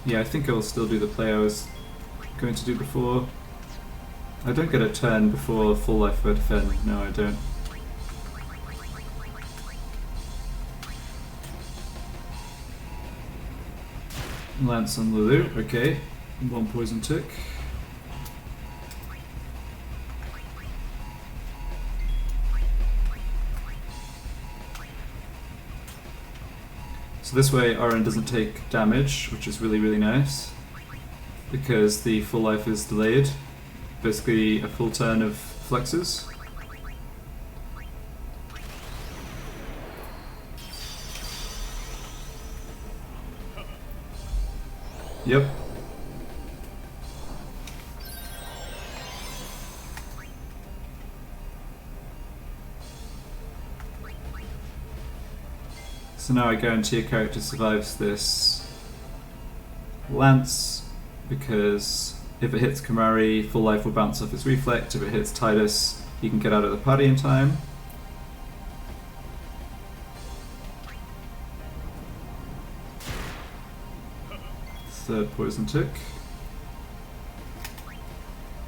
Yeah, I think I'll still do the play I was going to do before. I don't get a turn before full life for defend. No, I don't. Lance on Lulu, okay. One poison tick. So this way Oren doesn't take damage, which is really, really nice. Because the full life is delayed. Basically a full turn of flexes. Yep. So now I guarantee a character survives this lance, because if it hits Kamari, full life will bounce off its reflect. If it hits Titus, he can get out of the party in time. Third poison tick.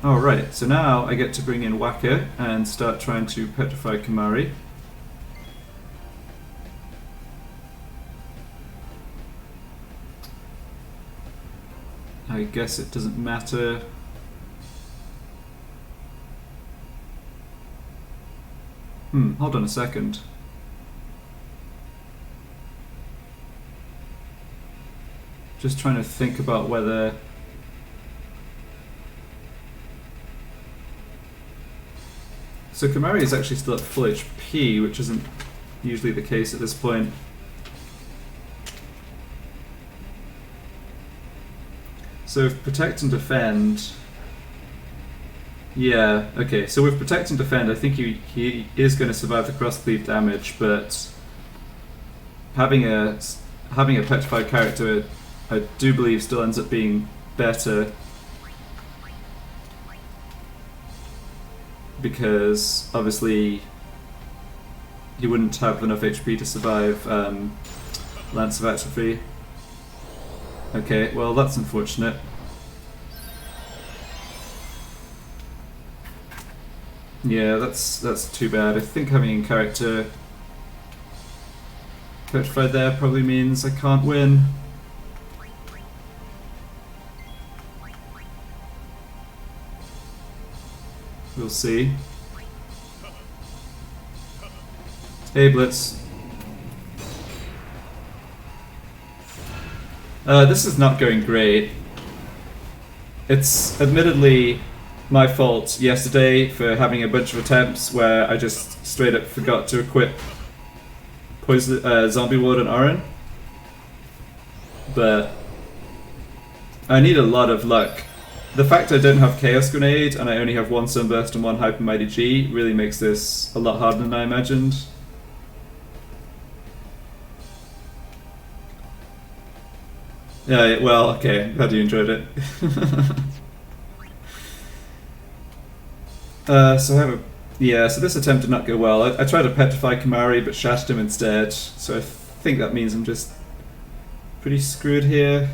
Alright, so now I get to bring in Waka and start trying to petrify Kamari. I guess it doesn't matter. Hold on a second. Just trying to think about whether... So Kamari is actually still at full HP, which isn't usually the case at this point. So with Protect and Defend... Yeah, okay, so with Protect and Defend I think he is going to survive the cross-cleave damage, but having a petrified character I do believe still ends up being better, because obviously he wouldn't have enough HP to survive Lance of Atrophy. Okay, well that's unfortunate. Yeah, that's too bad. I think having a character petrified there probably means I can't win. We'll see. Hey Blitz. This is not going great. It's admittedly my fault yesterday for having a bunch of attempts where I just straight up forgot to equip Zombie Ward and Orin. But I need a lot of luck. The fact I don't have Chaos Grenade and I only have one Sunburst and one Hyper Mighty G really makes this a lot harder than I imagined. Yeah, well, okay, glad you enjoyed it. So I have a... Yeah, so this attempt did not go well. I tried to petrify Kamari but shattered him instead, so I think that means I'm just pretty screwed here.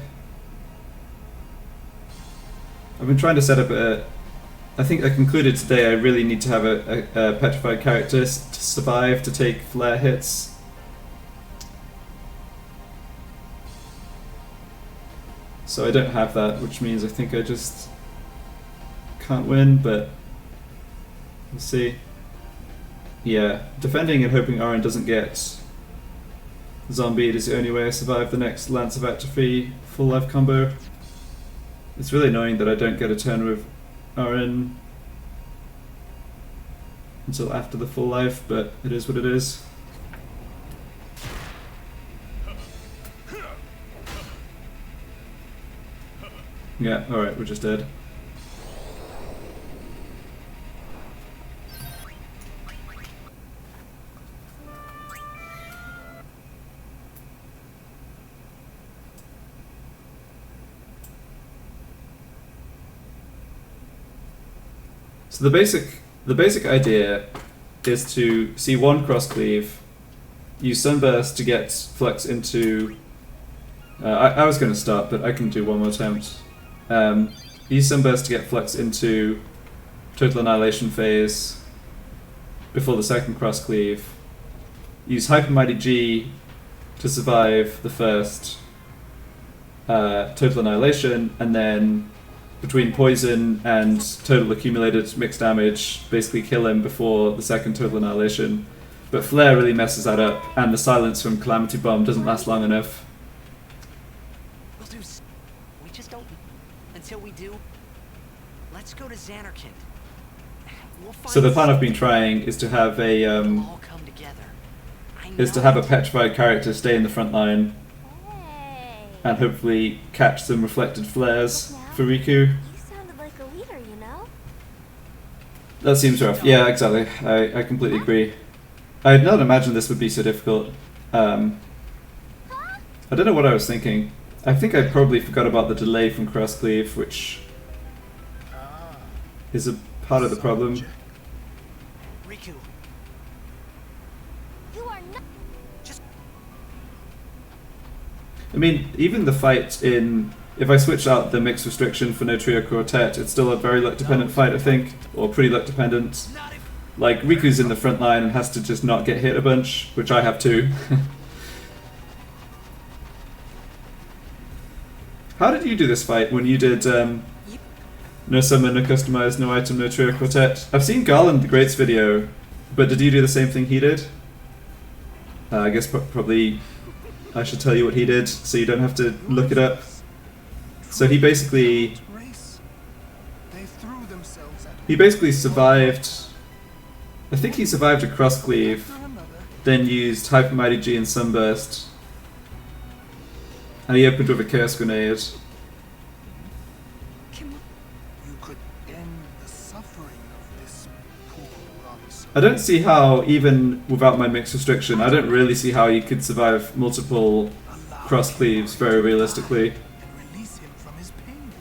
I've been trying to set up a... I think I concluded today I really need to have a petrified character to survive, to take flare hits. So I don't have that, which means I think I just can't win, but we'll see. Yeah, defending and hoping Orin doesn't get zombied is the only way I survive the next Lance of Atrophy full life combo. It's really annoying that I don't get a turn with Orin until after the full life, but it is what it is. Yeah, alright, we're just dead. So the basic idea is to see one cross cleave, use Sunburst to get Flux into... I was going to start, but I can do one more attempt. Use Sunburst to get Flux into Total Annihilation phase before the second cross cleave. Use Hyper Mighty G to survive the first Total Annihilation, and then between Poison and Total Accumulated Mixed Damage, basically kill him before the second Total Annihilation. But Flare really messes that up, and the silence from Calamity Bomb doesn't last long enough. We just don't... Until we do, let's go to Xanarkand. We'll find So the plan I've been trying is to have a all come together. petrified character stay in the front line, and hopefully catch some reflected flares for Riku. You sounded like a leader, you know? That seems rough. Yeah, exactly. I completely agree. I had not imagined this would be so difficult. I don't know what I was thinking. I think I probably forgot about the delay from cross cleave, which is a part of the problem. Riku, You are not. just I mean, even the fight in... If I switch out the mix restriction for no trio quartet, it's still a very luck dependent fight, I think. Or pretty luck dependent. not if Like, Riku's in the front line and has to just not get hit a bunch, which I have too. How did you do this fight when you did no summon, no customize, no item, no trio quartet? I've seen Garland the Great's video, but did you do the same thing he did? I guess probably I should tell you what he did so you don't have to look it up. So he basically Race. They threw themselves at he basically survived. I think he survived a cross cleave, after another. then used Hyper Mighty G and Sunburst, and he opened with a Chaos Grenade. Can we... You could end the suffering of this poor Robinson. I don't see how, even without my mix restriction, I don't really see how you could survive multiple cross cleaves very realistically. And release him from his pain.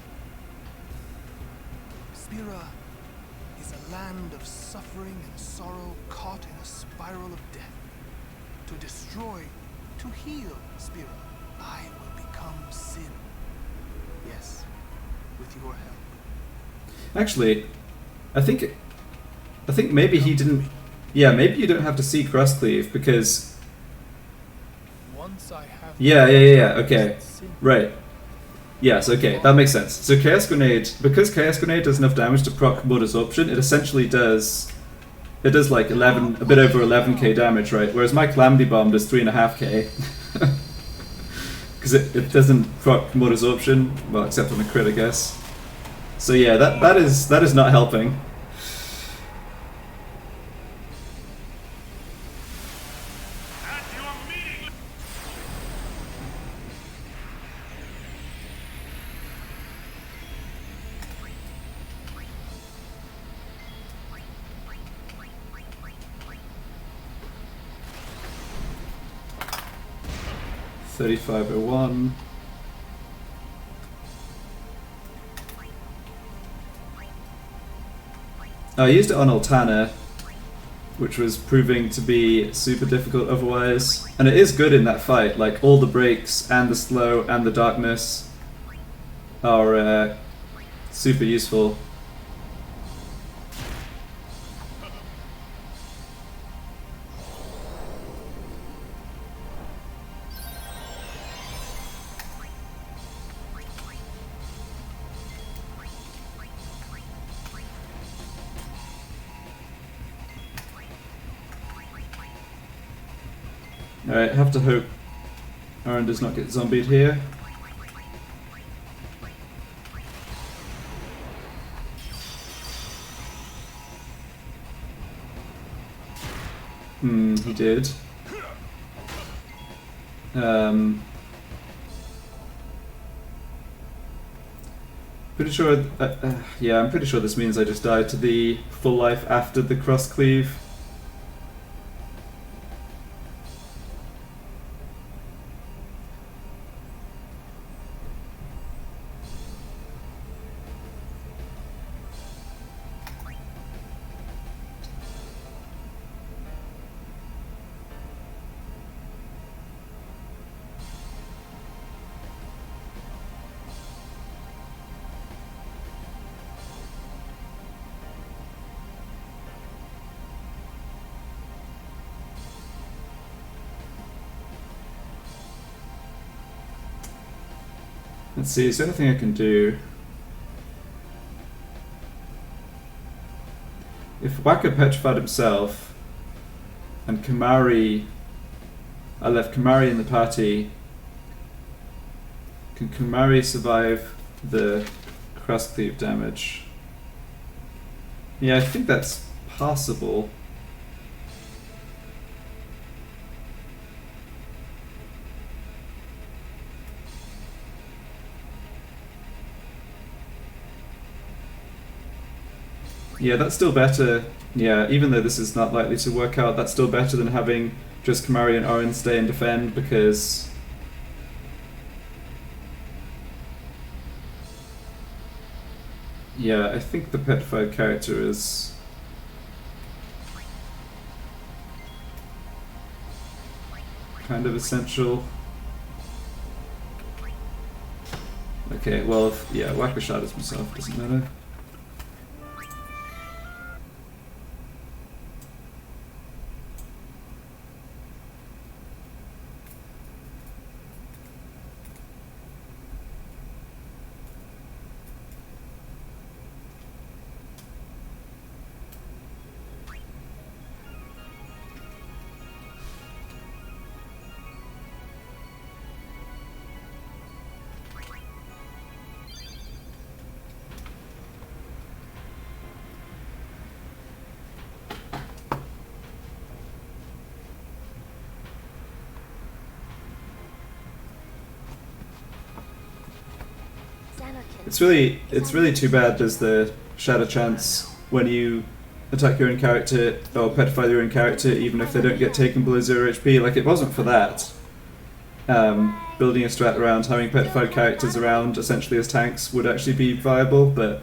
Spira is a land of suffering and sorrow caught in a spiral of death. To destroy, to heal Spira, I will become sin. Yes, with your help. Actually, I think maybe he didn't. Yeah, maybe you don't have to see cross cleave because. Once I have Yeah. Okay, right. Yes, okay, that makes sense. So Chaos Grenade, because Chaos Grenade does enough damage to proc mud absorption, it essentially does. It does like 11, a bit over 11k damage, right? Whereas my Calamity Bomb does 3.5k. Because it doesn't proc mud absorption, well, except on a crit, I guess. So yeah, that is not helping. And you are meaningless. 3501. I used it on Altana, which was proving to be super difficult otherwise. And it is good in that fight, like all the breaks and the slow and the darkness are super useful. Alright, have to hope Aaron does not get zombied here. He did. Pretty sure, yeah, I'm pretty sure this means I just died to the full life after the cross cleave. Let's see, is there anything I can do? If Waka petrified himself and Kamari, I left Kamari in the party, can Kamari survive the cross cleave damage? Yeah, I think that's possible. Yeah, that's still better. Yeah, even though this is not likely to work out, that's still better than having just Kamari and Orin stay and defend, because yeah, I think the petrified character is kind of essential. Okay, well, yeah, Whacker shatters himself, doesn't matter. It's really too bad there's the shatter chance when you attack your own character or petrify your own character, even if they don't get taken below 0 HP. Like, it wasn't for that. Building a strat around having petrified characters around essentially as tanks would actually be viable, but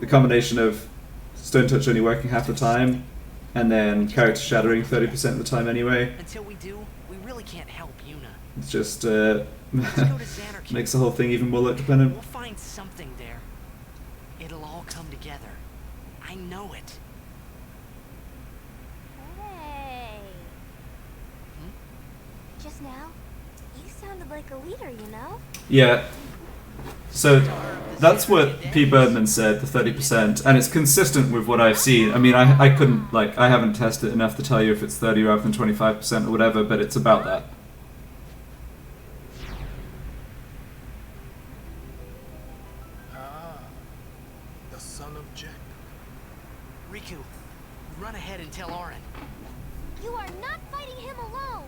the combination of Stone Touch only working half the time and then character shattering 30% of the time anyway. Until we do, we really can't help Yuna. It's just Let's go to Xanarkand. makes the whole thing even more luck dependent. We'll find something there. It'll all come together. I know it. Hey. Just now, you sounded like a leader, you know? Yeah. So that's what P. Birdman said, the 30%, and it's consistent with what I've seen. I mean, I couldn't, like, I haven't tested enough to tell you if it's 30 rather than 25% or whatever, but it's about that. The son of Jack. Riku, run ahead and tell Auron. You are not fighting him alone!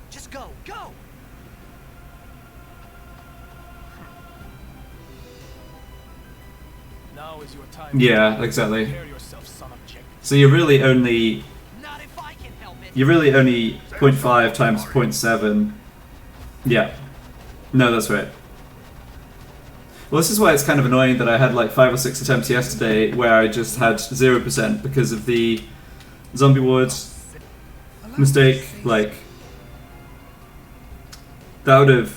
Just go, go! Now is your time. Yeah, exactly. Prepare yourself, son of Jack. So you're really only Not if I can help it. 0.5 times 0.7. Yeah. No, that's right. Well, this is why it's kind of annoying that I had like 5 or 6 attempts yesterday where I just had 0% because of the zombie ward mistake. Like, that would have,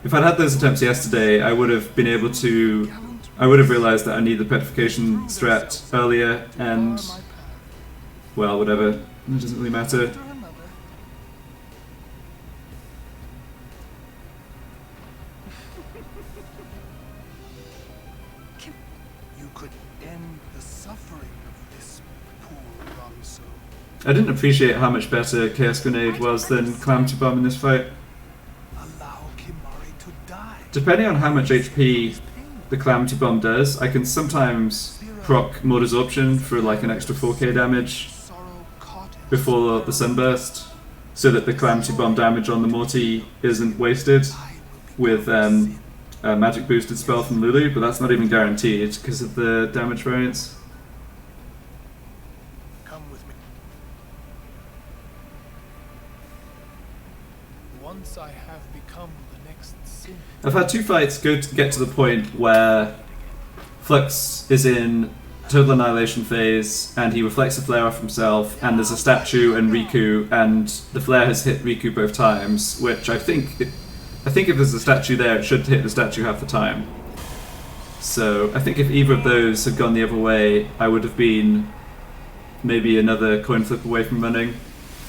if I'd had those attempts yesterday, I would have been able to, I would have realized that I need the petrification strat earlier, and, well, whatever, it doesn't really matter. You could end the suffering of this poor Ramso. I didn't appreciate how much better Chaos Grenade was than Calamity Bomb in this fight. Allow Kimari to die. Depending on how much HP the Calamity Bomb does, I can sometimes proc Mod Absorption for like an extra 4k damage Sorrow caught in before the Sunburst, so that the Calamity Bomb damage on the Morty isn't wasted with a magic boosted spell from Lulu, but that's not even guaranteed because of the damage variance. Come with me. Once I have become the next sin. I've had 2 fights get to the point where Flux is in total annihilation phase and he reflects a flare off himself, and there's a statue and Riku, and the flare has hit Riku both times, which I think if there's a statue there, it should hit the statue half the time. So I think if either of those had gone the other way, I would have been maybe another coin flip away from running.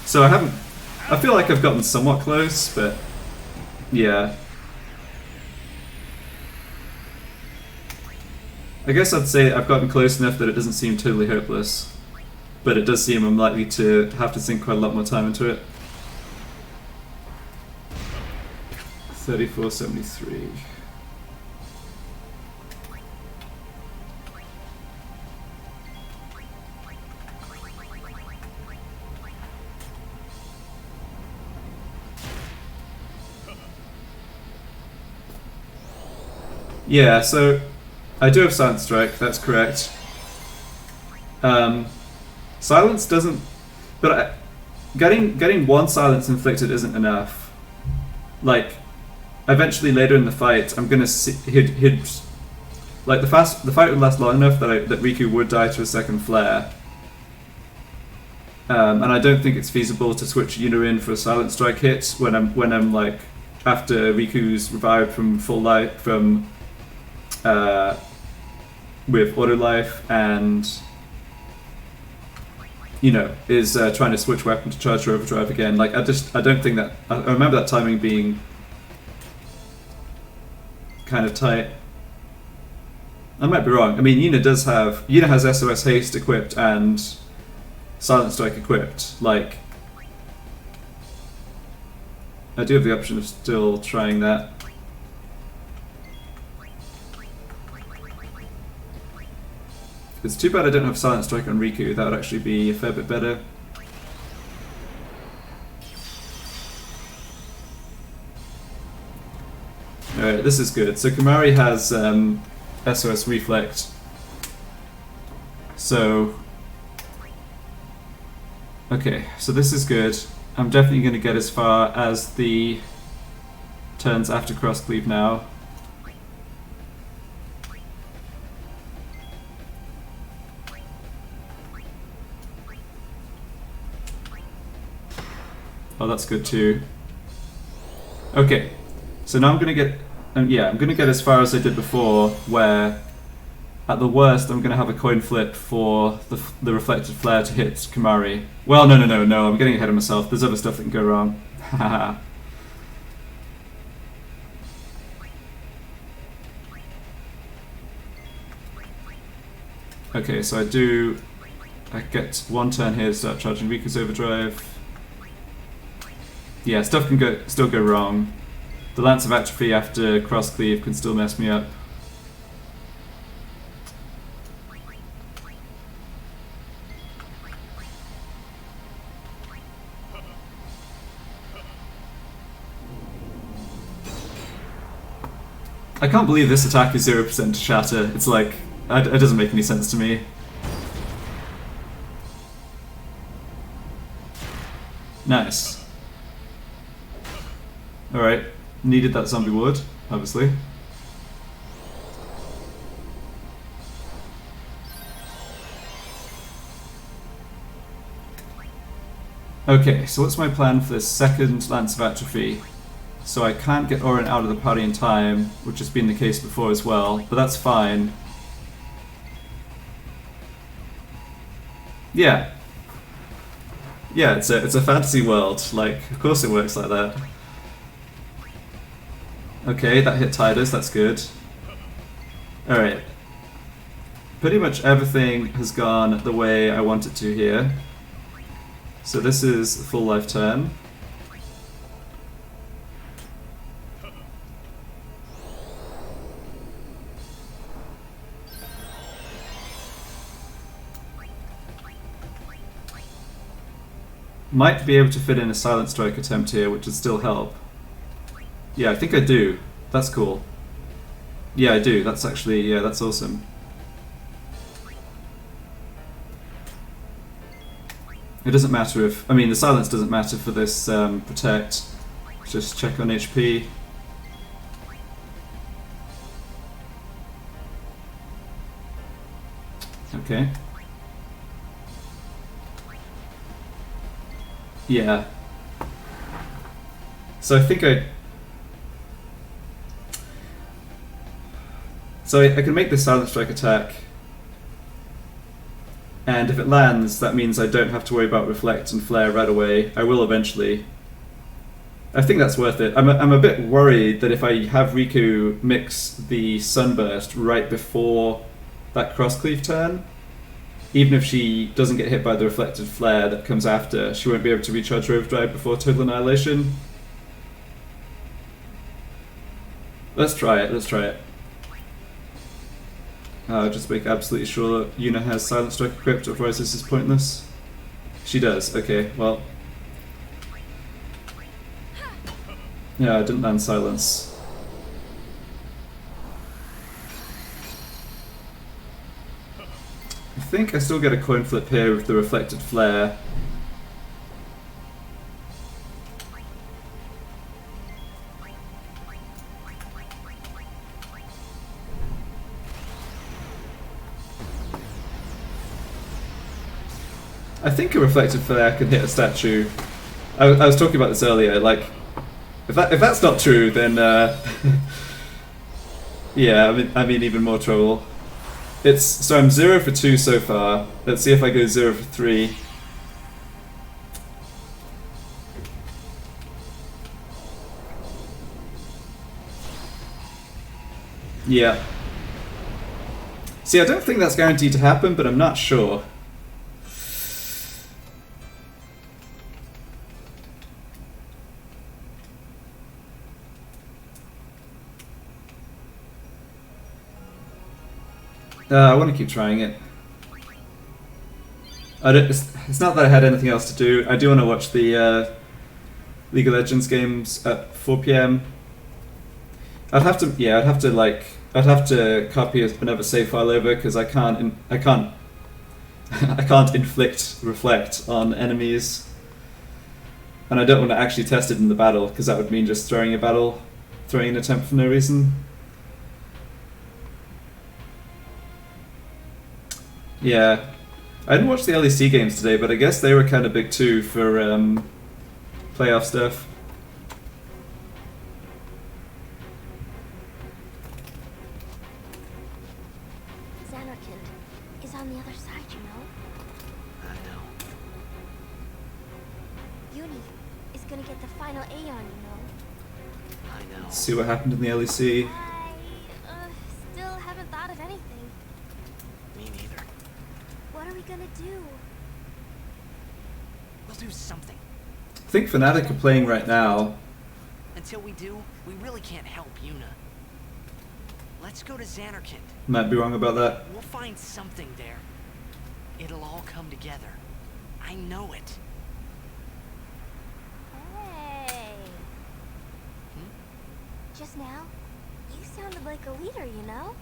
So I feel like I've gotten somewhat close, but yeah. I guess I'd say I've gotten close enough that it doesn't seem totally hopeless, but it does seem I'm likely to have to sink quite a lot more time into it. 3473. Yeah, so I do have Silent Strike, that's correct. Silence doesn't... But getting one silence inflicted isn't enough. Like, eventually later in the fight, I'm gonna see... He'd like, the fight would last long enough that Riku would die to a second flare. And I don't think it's feasible to switch Yuna in for a Silent Strike hit when I'm like, after Riku's revived from full life, from... with auto life and... you know, is trying to switch weapon to charge or overdrive again. Like, I don't think that... I remember that timing being kind of tight. I might be wrong. I mean, Yuna has SOS Haste equipped and Silent Strike equipped. Like, I do have the option of still trying that. It's too bad I don't have Silent Strike on Riku. That would actually be a fair bit better. Alright, this is good. So Kimari has SOS Reflect. So... okay, so this is good. I'm definitely going to get as far as the turns after cross cleave now. Oh, that's good too. Okay, so now I'm gonna get, yeah, I'm gonna get as far as I did before, where at the worst I'm gonna have a coin flip for the reflected flare to hit Kimari. Well, no, I'm getting ahead of myself. There's other stuff that can go wrong. Haha. Okay, so I get one turn here to start charging Riku's overdrive. Yeah, stuff can still go wrong. The Lance of Atrophy after cross cleave can still mess me up. I can't believe this attack is 0% to shatter. It's like, it doesn't make any sense to me. Nice. Alright, needed that zombie wood, obviously. Okay, so what's my plan for this second Lance of Atrophy? So I can't get Orin out of the party in time, which has been the case before as well, but that's fine. Yeah. Yeah, it's a fantasy world, like, of course it works like that. Okay, that hit Tidus, that's good. Alright. Pretty much everything has gone the way I want it to here. So this is a full life turn. Might be able to fit in a Silent Strike attempt here, which would still help. Yeah, I think I do. That's cool. Yeah, I do. That's actually, yeah, that's awesome. It doesn't matter if, I mean, the silence doesn't matter for this protect. Just check on HP. Okay. Yeah. So I think I can make this Silent Strike attack, and if it lands, that means I don't have to worry about Reflect and Flare right away. I will eventually. I think that's worth it. I'm a bit worried that if I have Riku mix the Sunburst right before that cross cleave turn, even if she doesn't get hit by the Reflected Flare that comes after, she won't be able to recharge her Overdrive before Total Annihilation. Let's try it, let's try it. Just make absolutely sure that Yuna has Silent Strike equipped, otherwise this is pointless. She does, okay, well. Yeah, I didn't land Silence. think I still get a coin flip here with the reflected flare. I think a reflected flare can hit a statue. I was talking about this earlier. Like, if that's not true, then yeah, I mean even more trouble. So I'm 0 for 2 so far. Let's see if I go 0 for 3. Yeah. See, I don't think that's guaranteed to happen, but I'm not sure. I want to keep trying it. It's not that I had anything else to do. I do want to watch the League of Legends games at 4 p.m. I'd have to copy another save file over because I can't inflict reflect on enemies, and I don't want to actually test it in the battle because that would mean just throwing an attempt for no reason. Yeah, I didn't watch the LEC games today, but I guess they were kind of big too for playoff stuff. Xanarkand is on the other side, you know? I know. Uni is gonna get the final Aeon, you know? I know. Let's see what happened in the LEC. I still haven't thought of anything. Me neither. What are we gonna do? We'll do something. I think Fnatic are playing right now. Until we do, we really can't help Yuna. Let's go to Xanarkand. Might be wrong about that. We'll find something there. It'll all come together. I know it. Hey. Just now, you sounded like a leader, you know?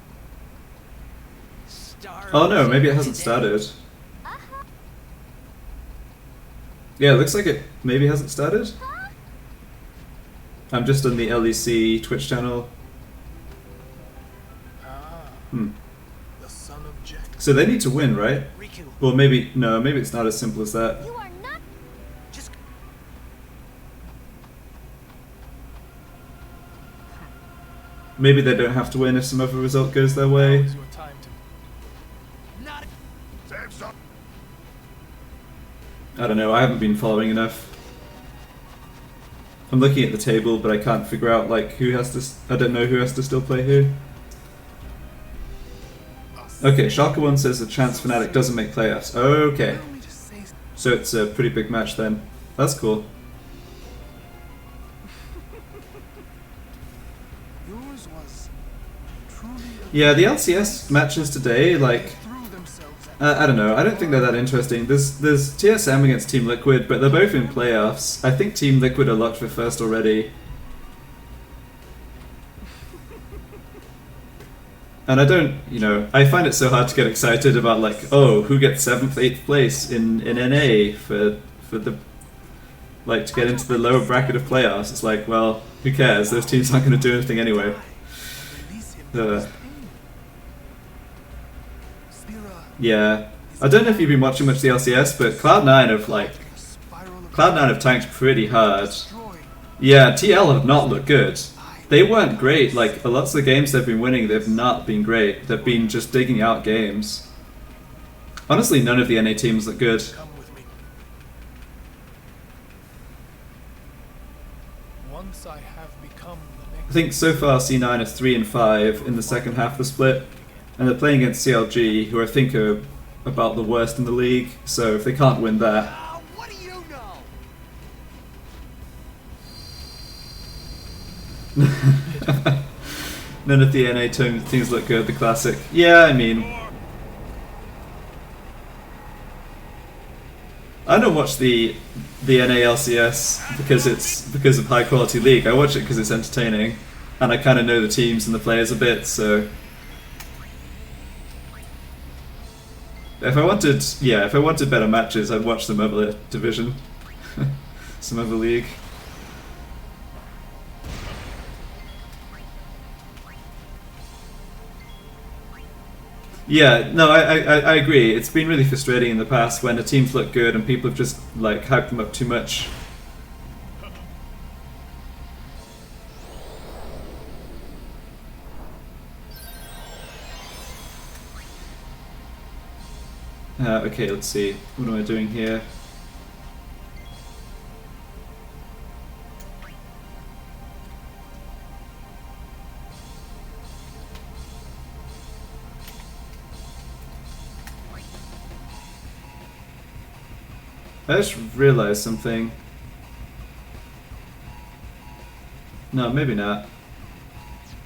Oh no, maybe it hasn't started. Yeah, it looks like it maybe hasn't started. I'm just on the LEC Twitch channel. The son of Jack. So they need to win, right? Riku. Well, maybe it's not as simple as that. You are not. Just Maybe they don't have to win if some other result goes their way. Now's your time to not. Save some. I don't know, I haven't been following enough. I'm looking at the table, but I can't figure out like who has to. I don't know who has to still play who. Okay, Schalke 1 says the chance Fnatic doesn't make playoffs. Okay, allow me to say so it's a pretty big match then. That's cool. yours was truly Yeah, the LCS matches today, like, threw themselves at I don't know. I don't think they're that interesting. There's TSM against Team Liquid, but they're both in playoffs. I think Team Liquid are locked for first already. And I don't, I find it so hard to get excited about like, oh, who gets 7th, 8th place in NA for the, like, to get into the lower bracket of playoffs. It's like, well, who cares? Those teams aren't going to do anything anyway. release him from his Uh, pain. Spira yeah. I don't know if you've been watching much of the LCS, but Cloud9 have like, in a spiral of Cloud9 have tanked pretty hard. destroy. Yeah, TL have not looked good. They weren't great. Like, lots of the games they've been winning, they've not been great. They've been just digging out games. Honestly, none of the NA teams look good. Come with me. Once I have become the next I think so far C9 is 3 and 5 in the second half of the split, and they're playing against CLG, who I think are about the worst in the league. So if they can't win that, What do you know? none of the NA teams look good. The classic, yeah. I mean, I don't watch the NA LCS because of high quality league. I watch it because it's entertaining, and I kind of know the teams and the players a bit. So If I wanted better matches, I'd watch some other division, some other league. Yeah, no, I agree. It's been really frustrating in the past when the teams look good and people have just like hyped them up too much. Okay, let's see. What am I doing here? I just realized something. No, maybe not.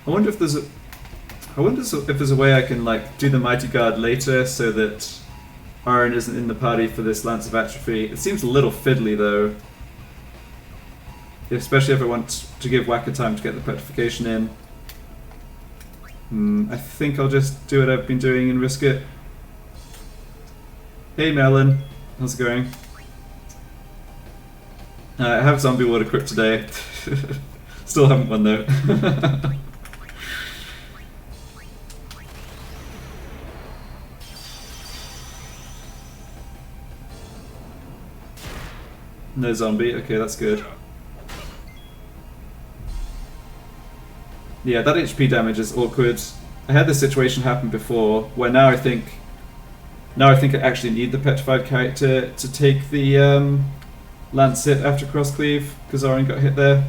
I wonder if there's a way I can like do the Mighty Guard later so that Aaron isn't in the party for this Lance of Atrophy. It seems a little fiddly though. Especially if I want to give Whacker time to get the petrification in. I think I'll just do what I've been doing and risk it. Hey Melon, how's it going? I have Zombie Water Crypt today. Still haven't won though. No zombie, okay, that's good. Yeah, that HP damage is awkward. I had this situation happen before, where now I think I actually need the petrified character to take the Lance hit after cross cleave, because Orin got hit there.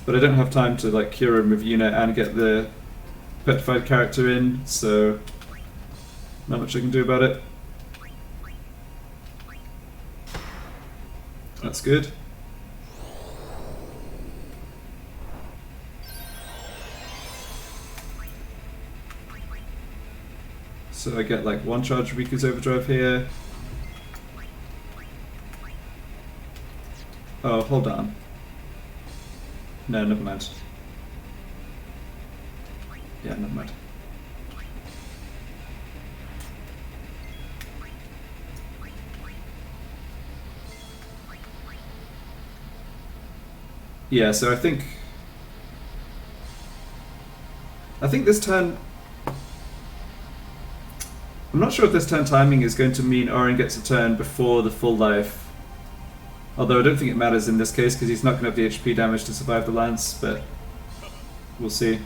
But I don't have time to like cure him with unit and get the petrified character in, so not much I can do about it. That's good. So I get like one charge Riku's Overdrive here. Oh, hold on. No, never mind. Yeah, never mind. Yeah, so I think this turn, I'm not sure if this turn timing is going to mean Orin gets a turn before the full life. Although I don't think it matters in this case because he's not going to have the HP damage to survive the Lance, but we'll see.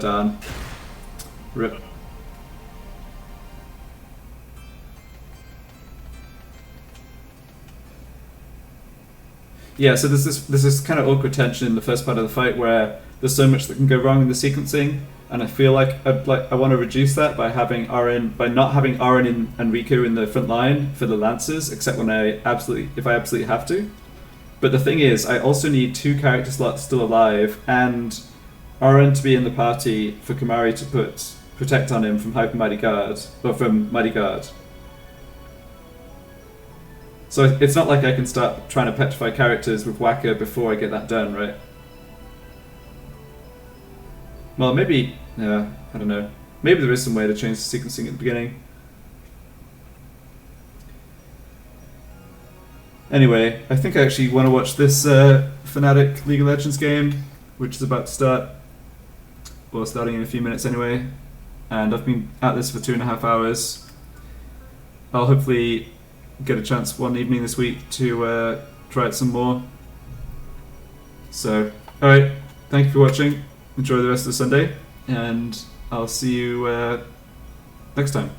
Darn. Rip. Yeah, so there's this kind of awkward tension in the first part of the fight where there's so much that can go wrong in the sequencing, and I feel like I want to reduce that by not having Aaron and Riku in the front line for the Lancers, except when if I absolutely have to. But the thing is, I also need 2 character slots still alive and Aaron to be in the party for Kamari to put Protect on him from Hyper Mighty Guard, or from Mighty Guard. So it's not like I can start trying to petrify characters with Whacker before I get that done, right? Well, maybe, yeah, I don't know. Maybe there is some way to change the sequencing at the beginning. Anyway, I think I actually want to watch this Fnatic League of Legends game, which is about to start. Well, starting in a few minutes anyway. And I've been at this for 2.5 hours. I'll hopefully get a chance one evening this week to try it some more. So, alright, thank you for watching. Enjoy the rest of the Sunday, and I'll see you next time.